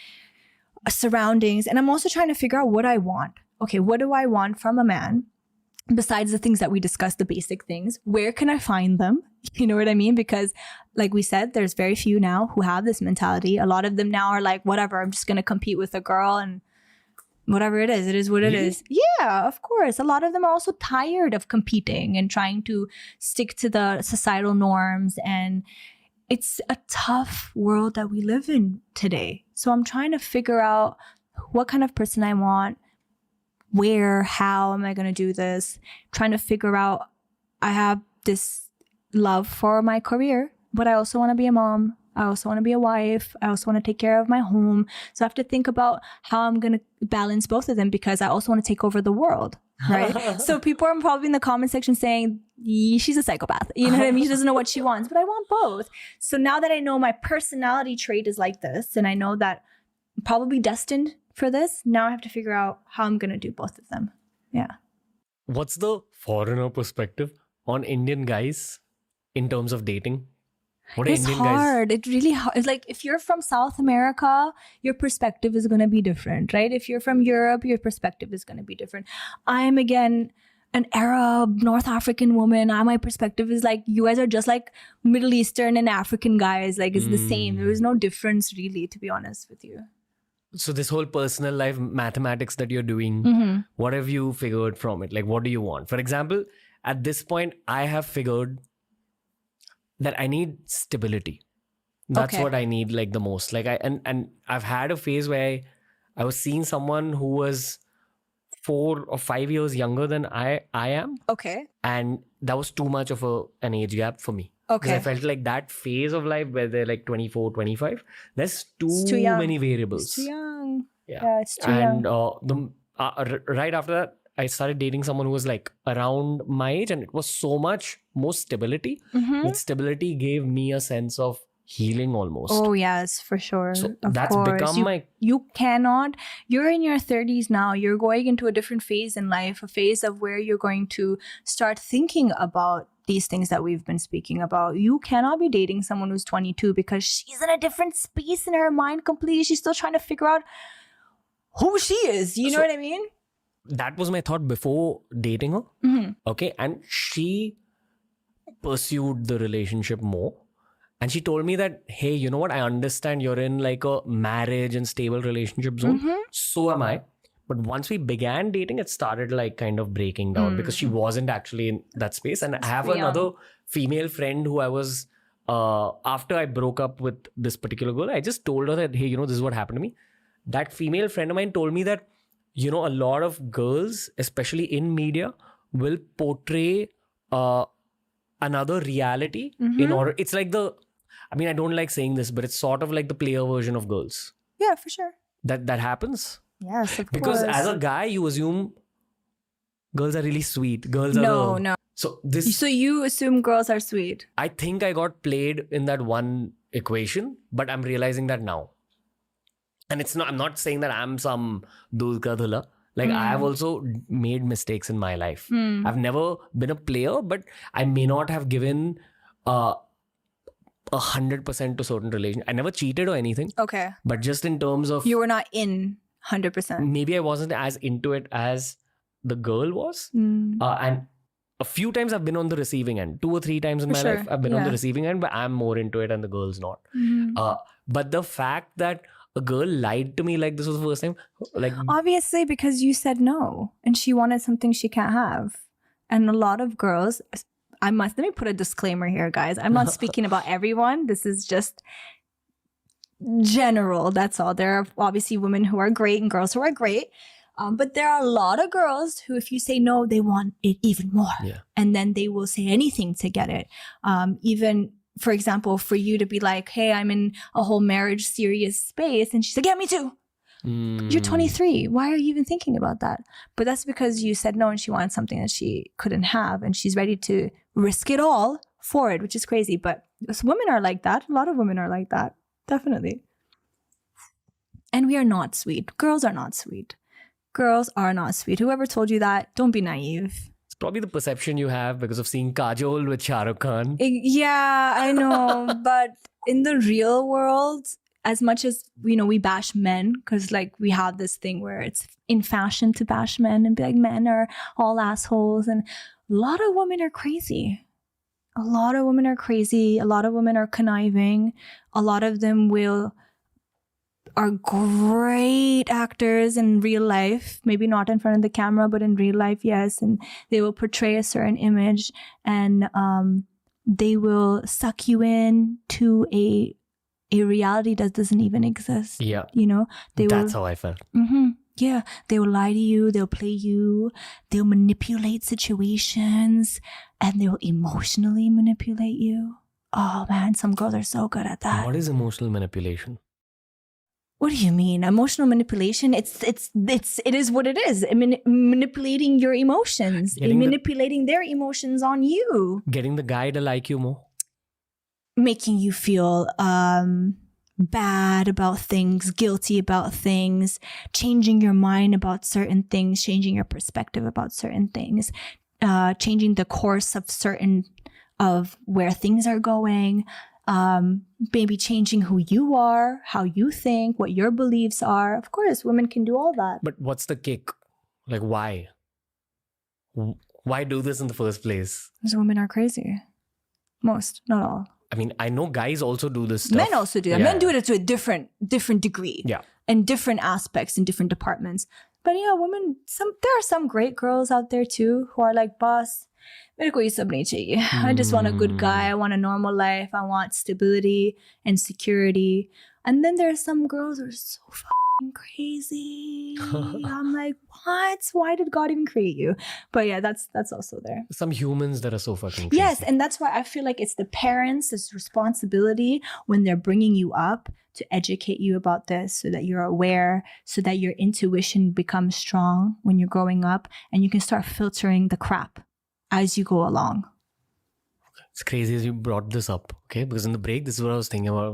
surroundings. And I'm also trying to figure out what I want. Okay, what do I want from a man? Besides the things that we discussed, the basic things, where can I find them? You know what I mean? Because like we said, there's very few now who have this mentality. A lot of them now are like, whatever, I'm just going to compete with a girl and whatever it is what it is. Yeah, of course. A lot of them are also tired of competing and trying to stick to the societal norms. And it's a tough world that we live in today. So I'm trying to figure out what kind of person I want, where, how am I going to do this? Trying to figure out, I have this love for my career, but I also want to be a mom. I also want to be a wife. I also want to take care of my home. So I have to think about how I'm going to balance both of them because I also want to take over the world, right? So people are probably in the comment section saying, she's a psychopath. You know what I mean? She doesn't know what she wants, but I want both. So now that I know my personality trait is like this, and I know that I'm probably destined for this, now I have to figure out how I'm going to do both of them. Yeah. What's the foreigner perspective on Indian guys in terms of dating? What are It's Indian hard. guys? It's really hard. It's like if you're from South America, your perspective is going to be different, right? If you're from Europe, your perspective is going to be different. I'm again an Arab, North African woman. My perspective is like, you guys are just like Middle Eastern and African guys. Like it's the same. There is no difference really, to be honest with you. So this whole personal life mathematics that you're doing, what have you figured from it? Like, what do you want? For example, at this point, I have figured that I need stability. That's Okay. what I need like the most. Like and I've had a phase where I was seeing someone who was 4 or 5 years younger than I am. Okay. And that was too much of an age gap for me. Because I Okay. felt like that phase of life where they're like 24, 25, there's It's too too young. many variables. It's too young. Yeah. Yeah, it's too young. And right after that, I started dating someone who was like around my age, and it was so much more stability. Mhm. That stability gave me a sense of healing almost. Oh yes, for sure. So Of that's course. become my... You cannot, you're in your 30s now, you're going into a different phase in life, a phase of where you're going to start thinking about these things that we've been speaking about. You cannot be dating someone who's 22 because she's in a different space in her mind completely. She's still trying to figure out who she is. You know what I mean? That was my thought before dating her. Mhm. Okay. And she pursued the relationship more. And she told me that, hey, you know what? I understand you're in like a marriage and stable relationship zone. So am I. But once we began dating, it started like kind of breaking down because she wasn't actually in that space. And I have another female friend who I was, after I broke up with this particular girl, I just told her that, hey, you know, this is what happened to me. That female friend of mine told me that, you know, a lot of girls, especially in media, will portray another reality in order. It's like I don't like saying this, but it's sort of like the player version of girls. Yeah, for sure. That happens. Yes, of Because course. as a guy, you assume girls are really sweet. Girls are No. So this, So you assume girls are sweet. I think I got played in that one equation, but I'm realizing that now. And it's not, I'm not saying that I'm some dulka dhula. Like I have also made mistakes in my life. I've never been a player, but I may not have given 100% to certain relations. I never cheated or anything, Okay. but just in terms of You were not in 100%. maybe I wasn't as into it as the girl was. And a few times I've been on the receiving end. 2 or 3 times in For my sure. life I've been on the Yeah. receiving end, but I'm more into it and the girl's not. But the fact that a girl lied to me like this was the first time, like Obviously, because you said no and she wanted something she can't have. And a lot of girls, let me put a disclaimer here, guys. I'm not speaking about everyone. This is just general. That's all. There are obviously women who are great and girls who are great. But there are a lot of girls who, if you say no, they want it even more. Yeah. And then they will say anything to get it. Even for example, for you to be like, hey, I'm in a whole marriage serious space. And she's like, yeah, me too. You're 23. Why are you even thinking about that? But that's because you said no and she wanted something that she couldn't have. And she's ready to risk it all for it, which is crazy. But women are like that. A lot of women are like that. Definitely. And we are not sweet. Girls are not sweet. Girls are not sweet. Whoever told you that, don't be naive. It's probably the perception you have because of seeing Kajol with Shah Rukh Khan. Yeah, I know. But in the real world, as much as, you know, we bash men, because like we have this thing where it's in fashion to bash men and be like, men are all assholes. And a lot of women are crazy. A lot of women are crazy. A lot of women are conniving. A lot of them are great actors in real life, maybe not in front of the camera, but in real life, yes. And they will portray a certain image, and they will suck you in to a reality that doesn't even exist. Yeah. You know, That's how I felt. Yeah. They will lie to you. They'll play you. They'll manipulate situations, and they'll emotionally manipulate you. Oh man, some girls are so good at that. What is emotional manipulation? What do you mean? Emotional manipulation? It is what it is. I mean, manipulating your emotions, manipulating their emotions on you. Getting the guy to like you more. Making you feel bad about things, guilty about things, changing your mind about certain things, changing your perspective about certain things, changing the course of where things are going. Maybe changing who you are, how you think, what your beliefs are. Of course, women can do all that. But what's the kick? Like, why? Why do this in the first place? Because women are crazy. Most, not all. I mean, I know guys also do this stuff. Men also do that. Yeah. Men do it to a different degree. Yeah. And different aspects in different departments. But yeah, women, there are some great girls out there too who are like, boss, मेरे को ये सब नहीं चाहिए. I just want a good guy. I want a normal life. I want stability and security. And then there are some girls who are so fucking crazy. I'm like, what? Why did God even create you? But yeah, that's also there. Some humans that are so fucking crazy. Yes, and that's why I feel like it's the parents' responsibility when they're bringing you up to educate you about this so that you're aware, so that your intuition becomes strong when you're growing up, and you can start filtering the crap as you go along. It's crazy as you brought this up, okay? Because in the break, this is what I was thinking about.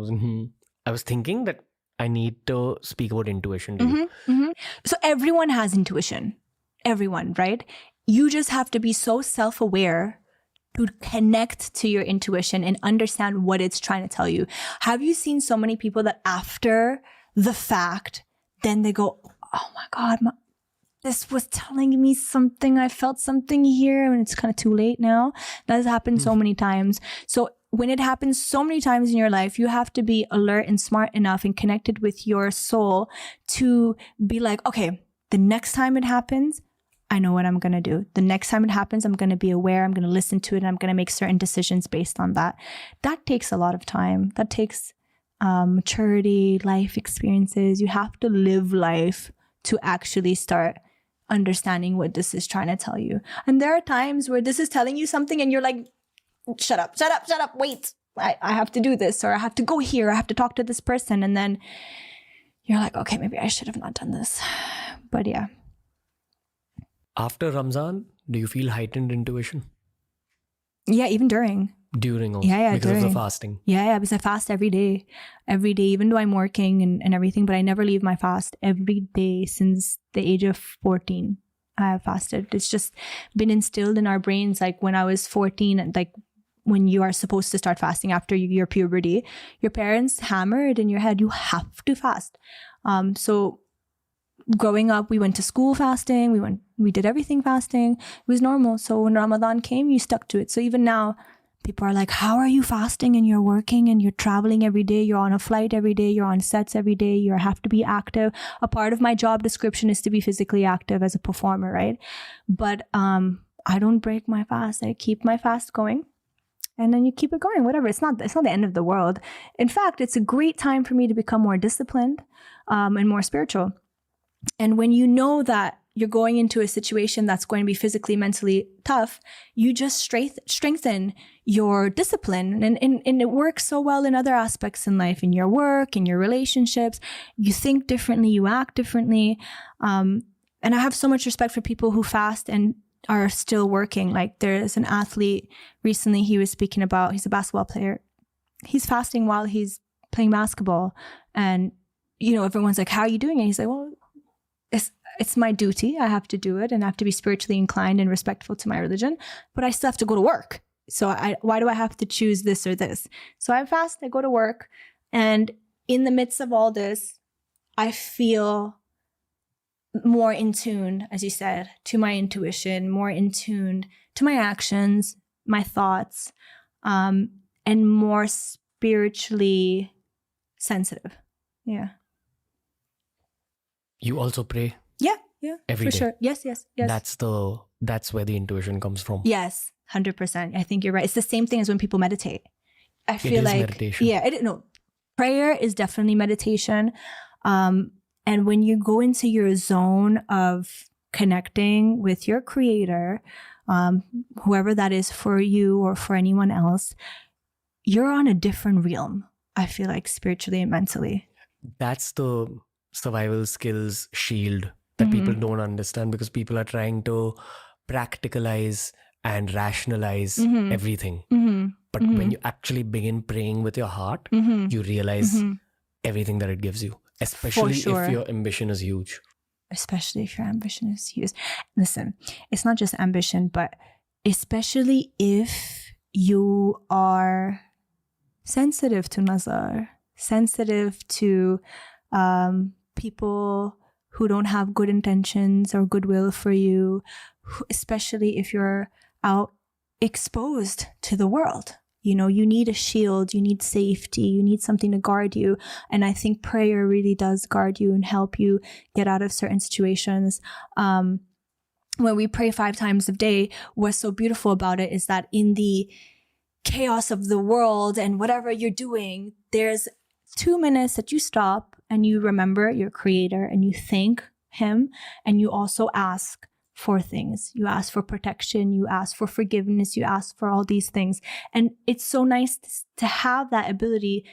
I was thinking that I need to speak about intuition to you. So everyone has intuition. Everyone, right? You just have to be so self-aware to connect to your intuition and understand what it's trying to tell you. Have you seen so many people that after the fact, then they go, oh my God, this was telling me something. I felt something here, and it's kind of too late now. That has happened so many times. So when it happens so many times in your life, you have to be alert and smart enough and connected with your soul to be like, okay, the next time it happens, I know what I'm going to do. The next time it happens, I'm going to be aware. I'm going to listen to it. And I'm going to make certain decisions based on that. That takes a lot of time. That takes maturity, life experiences. You have to live life to actually start understanding what this is trying to tell you. And there are times where this is telling you something and you're like, shut up, wait, I have to do this, or I have to go here, I have to talk to this person. And then you're like, okay, maybe I should have not done this. But yeah. After Ramzan, do you feel heightened intuition? Yeah, even during. During also? Yeah, because during. of the fasting? Yeah, because I fast every day, even though I'm working and everything, but I never leave my fast every day since the age of 14. I have fasted. It's just been instilled in our brains. Like when I was 14, like when you are supposed to start fasting after your puberty, your parents hammered in your head, you have to fast. So growing up, we went to school fasting. We did everything fasting. It was normal. So when Ramadan came, you stuck to it. So even now, people are like, how are you fasting and you're working and you're traveling every day? You're on a flight every day. You're on sets every day. You have to be active. A part of my job description is to be physically active as a performer, right? But I don't break my fast. I keep my fast going. And then you keep it going, whatever. It's not the end of the world. In fact, it's a great time for me to become more disciplined and more spiritual. And when you know that you're going into a situation that's going to be physically, mentally tough, you just strengthen your discipline. And it works so well in other aspects in life, in your work, in your relationships. You think differently, you act differently. And I have so much respect for people who fast and are still working. Like there's an athlete recently, he was speaking about, he's a basketball player. He's fasting while he's playing basketball. And, you know, everyone's like, how are you doing it? He's like, well, it's my duty. I have to do it and I have to be spiritually inclined and respectful to my religion, but I still have to go to work. So why do I have to choose this or this? So I fast, I go to work. And in the midst of all this, I feel more in tune, as you said, to my intuition, more in tune to my actions, my thoughts, and more spiritually sensitive. Yeah. You also pray Yeah. every for day. sure. Yes. That's where the intuition comes from. Yes. 100%. I think you're right. It's the same thing as when people meditate. I feel is like meditation. Yeah, no. Prayer is definitely meditation. And when you go into your zone of connecting with your creator, whoever that is for you or for anyone else, you're on a different realm, I feel like, spiritually and mentally. That's the survival skills shield that people don't understand, because people are trying to practicalize and rationalize everything. But when you actually begin praying with your heart, you realize everything that it gives you, especially if your ambition is huge. Especially if your ambition is huge. Listen, it's not just ambition, but especially if you are sensitive to nazar, sensitive to people who don't have good intentions or goodwill for you, especially if you're out exposed to the world. You know, you need a shield, you need safety, you need something to guard you. And I think prayer really does guard you and help you get out of certain situations. When we pray 5 times a day, what's so beautiful about it is that in the chaos of the world and whatever you're doing, there's 2 minutes that you stop and you remember your creator and you thank him, and you also ask for things. You ask for protection, you ask for forgiveness, you ask for all these things. And it's so nice to have that ability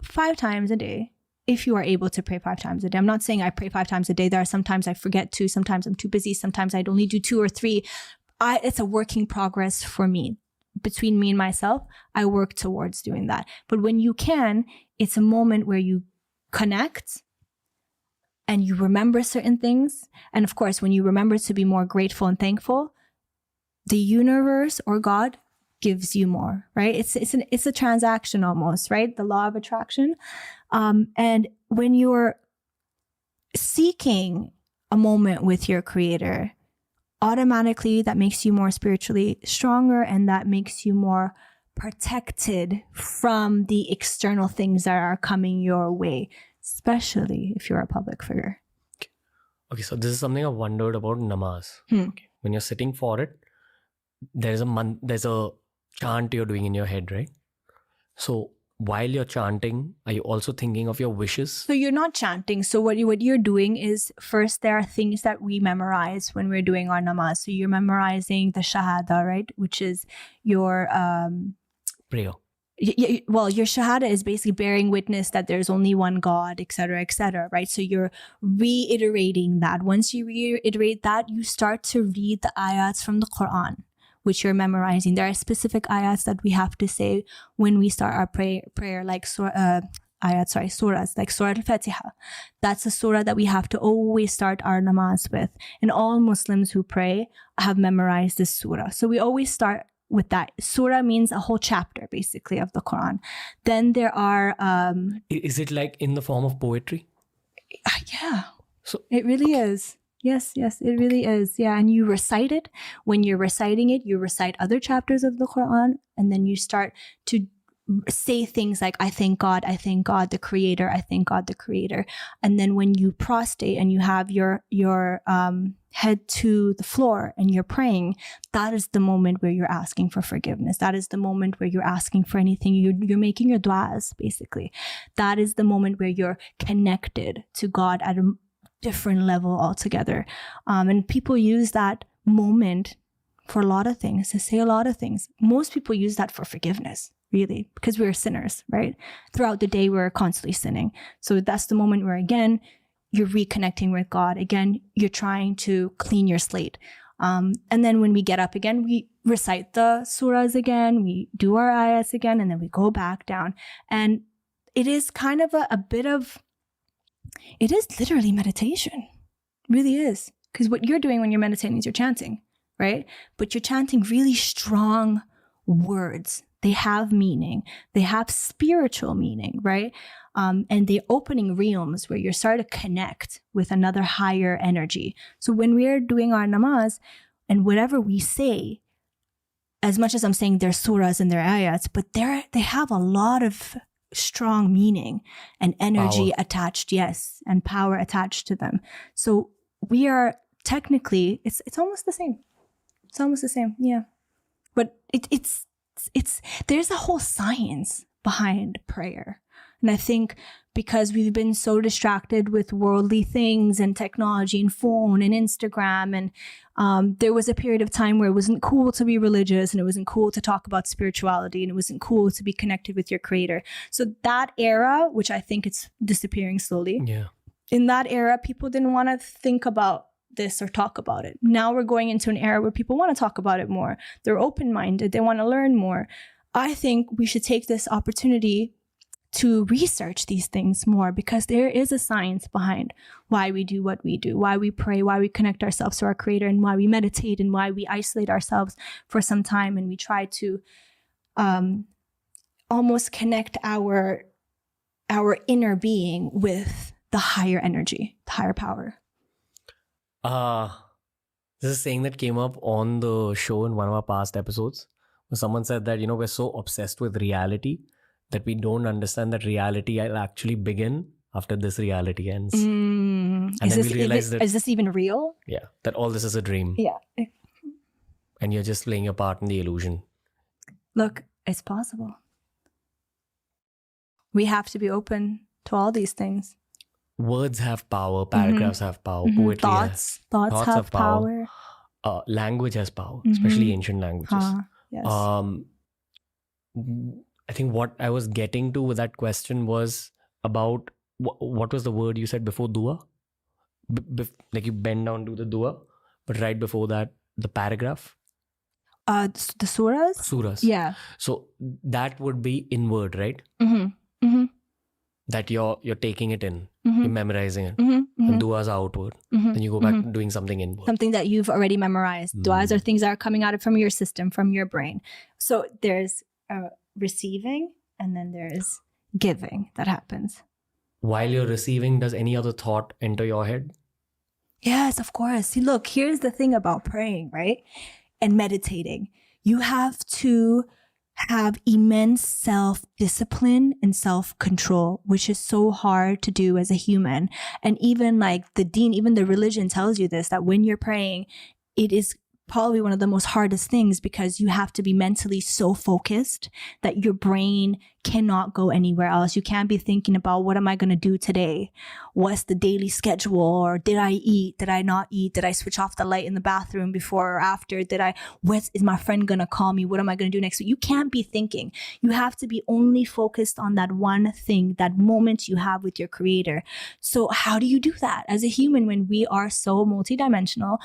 5 times a day, if you are able to pray 5 times a day. I'm not saying I pray 5 times a day. There are sometimes I forget to, sometimes I'm too busy, sometimes I'd only do 2 or 3. It's a work in progress for me. Between me and myself, I work towards doing that. But when you can, it's a moment where you connect and you remember certain things. And of course, when you remember to be more grateful and thankful, the universe or God gives you more, right? It's a transaction almost, right? The law of attraction. And when you're seeking a moment with your creator, automatically that makes you more spiritually stronger, and that makes you more protected from the external things that are coming your way, especially if you're a public figure. Okay, so this is something I wondered about namaz. Okay. When you're sitting for it, there's a chant you're doing in your head, right? So while you're chanting, are you also thinking of your wishes? So you're not chanting. So what you're doing is, first, there are things that we memorize when we're doing our namaz. So you're memorizing the shahada, right? Which is your prayer. Well, your shahada is basically bearing witness that there's only one God, etc., right? So you're reiterating that. Once you reiterate that, you start to read the ayats from the Quran, which you're memorizing. There are specific ayats that we have to say when we start our prayer, like surahs, like Surah Al-Fatiha. That's a surah that we have to always start our namaz with. And all Muslims who pray have memorized this surah. So we always start with that. Surah means a whole chapter, basically, of the Quran. Then there are... Is it like in the form of poetry? Yeah. So it really is. Yes, it really is. Yeah, and you recite it. When you're reciting it, you recite other chapters of the Quran, and then you start to say things like, I thank God, the Creator, I thank God, the Creator. And then when you prostrate and you have your head to the floor and you're praying, that is the moment where you're asking for forgiveness. That is the moment where you're asking for anything. You're making your du'as, basically. That is the moment where you're connected to God at a different level altogether. And people use that moment for a lot of things, to say a lot of things. Most people use that for forgiveness, really, because we're sinners, right? Throughout the day, we're constantly sinning. So that's the moment where, again, you're reconnecting with God. Again, you're trying to clean your slate. And then when we get up again, we recite the surahs again, we do our ayats again, and then we go back down. And it is kind of a bit of, it is literally meditation. It really is. Because what you're doing when you're meditating is you're chanting, right? But you're chanting really strong words. They have meaning. They have spiritual meaning, right? And they're opening realms where you're starting to connect with another higher energy. So when we're doing our namaz, and whatever we say, as much as I'm saying their surahs and their ayats, but they have a lot of strong meaning and energy attached, yes, and power attached to them. So we are technically, it's almost the same. It's almost the same, yeah. But it's there's a whole science behind prayer. And I think because we've been so distracted with worldly things and technology and phone and Instagram, and there was a period of time where it wasn't cool to be religious, and it wasn't cool to talk about spirituality, and it wasn't cool to be connected with your creator. So that era, which I think it's disappearing slowly, in that era, people didn't want to think about this or talk about it. Now we're going into an era where people want to talk about it more. They're open-minded. They want to learn more. I think we should take this opportunity to research these things more, because there is a science behind why we do what we do, why we pray, why we connect ourselves to our creator, and why we meditate, and why we isolate ourselves for some time, and we try to almost connect our inner being with the higher energy, the higher power. This is a saying that came up on the show in one of our past episodes, where someone said that, we're so obsessed with reality that we don't understand that reality will actually begin after this reality ends. And then we realize that, is this even real? Yeah, that all this is a dream. Yeah. And you're just playing a part in the illusion. Look, it's possible. We have to be open to all these things. Words have power, paragraphs have power, poetry Thoughts have power. Language has power, especially ancient languages. Yes. I think what I was getting to with that question was about what was the word you said before dua? Like you bend down to the dua, but right before that, the paragraph? The surahs? Surahs. Yeah. So that would be inward, right? That you're taking it in, you're memorizing it. And duas are outward. Then you go back to doing something inward. Something that you've already memorized. Duas are things that are coming out from your system, from your brain. So there's receiving, and then there's giving that happens. While you're receiving, does any other thought enter your head? Yes, of course. See, look, here's the thing about praying, right? And meditating. You have to have immense self-discipline and self-control, which is so hard to do as a human. And even like the deen, even the religion tells you this, that when you're praying, it is probably one of the most hardest things, because you have to be mentally so focused that your brain cannot go anywhere else. You can't be thinking about, what am I going to do today? What's the daily schedule? Or did I eat? Did I not eat? Did I switch off the light in the bathroom before or after? Is my friend going to call me? What am I going to do next week? You can't be thinking. You have to be only focused on that one thing, that moment you have with your creator. So how do you do that? As a human, when we are so multidimensional,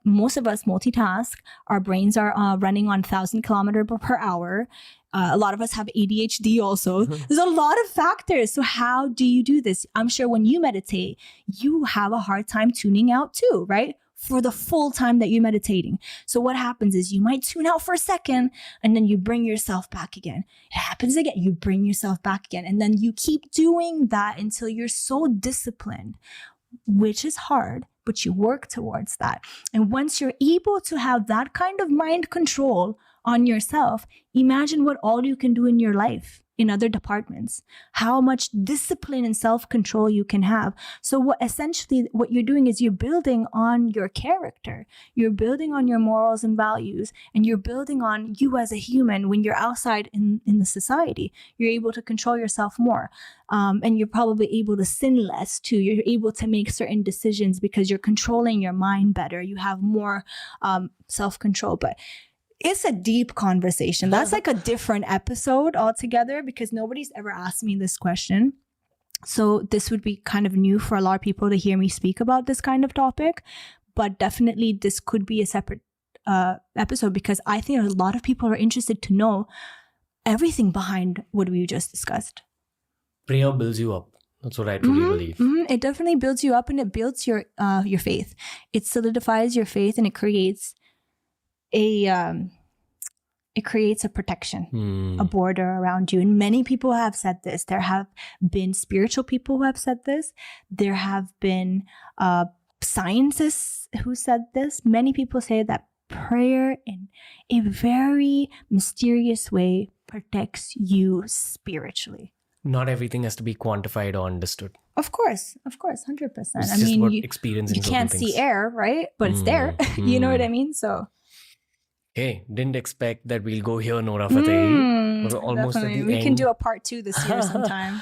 most of us multitask. Our brains are running on 1,000 kilometers per hour. A lot of us have ADHD also. There's a lot of factors. So how do you do this? I'm sure when you meditate, you have a hard time tuning out too, right? For the full time that you're meditating. So what happens is you might tune out for a second, and then you bring yourself back again. It happens again. You bring yourself back again. And then you keep doing that until you're so disciplined, which is hard, but you work towards that. And once you're able to have that kind of mind control on yourself, imagine what all you can do in your life. in other departments, how much discipline and self-control you can have. So what you're doing is you're building on your character, you're building on your morals and values, and you're building on you as a human. When you're outside in the society, you're able to control yourself more, and you're probably able to sin less too. You're able to make certain decisions because you're controlling your mind better. You have more self-control. But it's a deep conversation. That's like a different episode altogether, because nobody's ever asked me this question. So this would be kind of new for a lot of people to hear me speak about this kind of topic. But definitely this could be a separate episode, because I think a lot of people are interested to know everything behind what we just discussed. Prayer builds you up. That's what I truly believe. It definitely builds you up, and it builds your faith. It solidifies your faith, and it creates a protection, a border around you. And many people have said this. There have been spiritual people who have said this. There have been scientists who said this. Many people say that prayer in a very mysterious way protects you spiritually. Not everything has to be quantified or understood. Of course, 100%. It's just about experiencing you can't certain things. see air, right? But it's there. You know what I mean? So, hey, didn't expect that we'll go here, Nora Fatehi. We're almost definitely. at the We end. can do a part 2 this year sometime.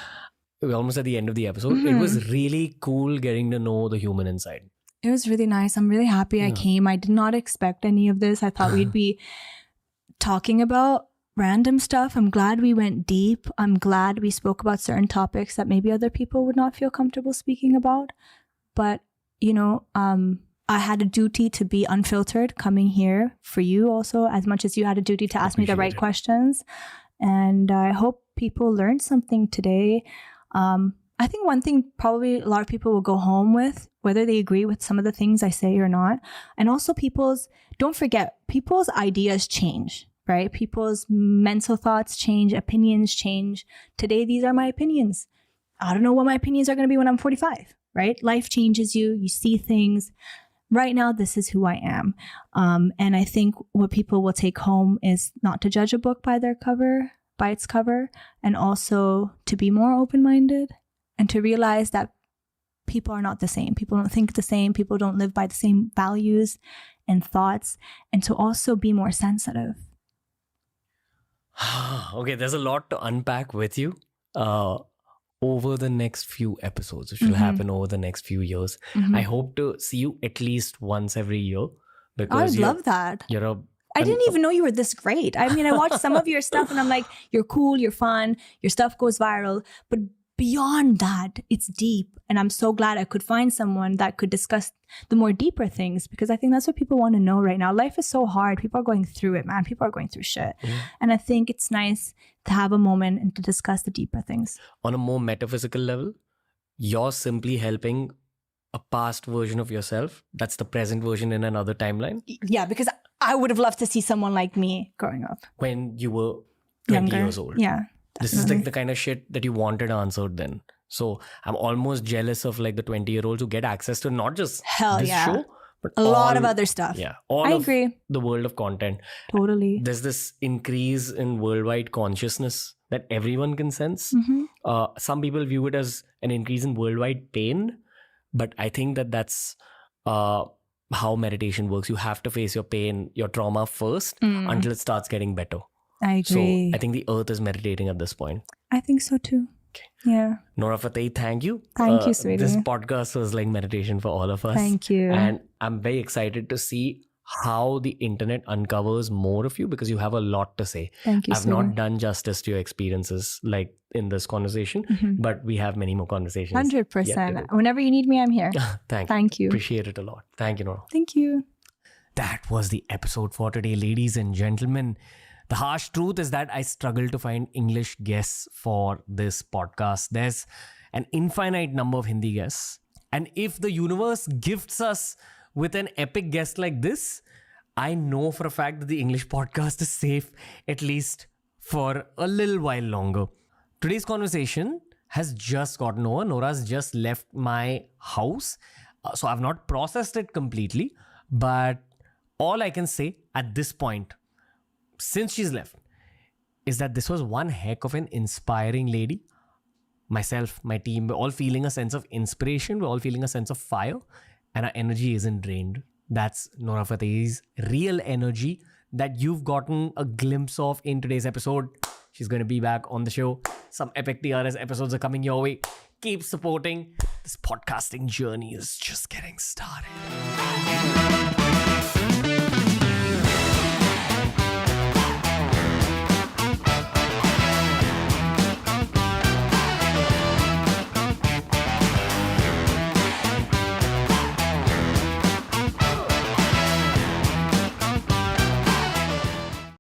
We're almost at the end of the episode. It was really cool getting to know the human inside. It was really nice. I'm really happy I came. I did not expect any of this. I thought we'd be talking about random stuff. I'm glad we went deep. I'm glad we spoke about certain topics that maybe other people would not feel comfortable speaking about. But, you know, I had a duty to be unfiltered coming here for you also, as much as you had a duty to ask me the right questions. And I hope people learned something today. I think one thing probably a lot of people will go home with, whether they agree with some of the things I say or not. And also don't forget, people's ideas change, right? People's mental thoughts change, opinions change. Today, these are my opinions. I don't know what my opinions are going to be when I'm 45, right? Life changes you. You see things. Right now, this is who I am. And I think what people will take home is not to judge a book by its cover, and also to be more open-minded and to realize that people are not the same. People don't think the same. People don't live by the same values and thoughts, and to also be more sensitive. Okay, there's a lot to unpack with you over the next few episodes, which will happen over the next few years. I hope to see you at least once every year. Because I would love that. I didn't even know you were this great. I mean, I watched some of your stuff and I'm like, you're cool, you're fun, your stuff goes viral. But beyond that, it's deep. And I'm so glad I could find someone that could discuss the more deeper things, because I think that's what people want to know right now. Life is so hard. People are going through it, man. People are going through shit. And I think it's nice to have a moment and to discuss the deeper things. On a more metaphysical level, you're simply helping a past version of yourself. That's the present version in another timeline. Yeah, because I would have loved to see someone like me growing up. When you were 20 Younger. years old. Yeah. This is like the kind of shit that you wanted answered then. So I'm almost jealous of like the 20-year-olds who get access to not just this show, but a lot of other stuff. Yeah. I agree. The world of content. Totally. There's this increase in worldwide consciousness that everyone can sense. Some people view it as an increase in worldwide pain, but I think that's how meditation works. You have to face your pain, your trauma first until it starts getting better. I agree. So I think the earth is meditating at this point. I think so too. Okay. Yeah. Nora Fatehi, thank you. Thank you, sweetie. This podcast was like meditation for all of us. Thank you. And I'm very excited to see how the internet uncovers more of you, because you have a lot to say. Thank you, I've not done justice to your experiences like in this conversation, but we have many more conversations. 100%. Whenever you need me, I'm here. Thank you. you. Appreciate it a lot. Thank you, Nora. Thank you. That was the episode for today, ladies and gentlemen. The harsh truth is that I struggle to find English guests for this podcast. There's an infinite number of Hindi guests. And if the universe gifts us with an epic guest like this, I know for a fact that the English podcast is safe, at least for a little while longer. Today's conversation has just gotten over. Nora's just left my house. So I've not processed it completely. But all I can say at this point, since she's left, is that this was one heck of an inspiring lady. Myself, my team, we're all feeling a sense of inspiration. We're all feeling a sense of fire, and our energy isn't drained. That's Nora Fatehi's real energy that you've gotten a glimpse of in today's episode. She's going to be back on the show. Some epic TRS episodes are coming your way. Keep supporting. This podcasting journey is just getting started.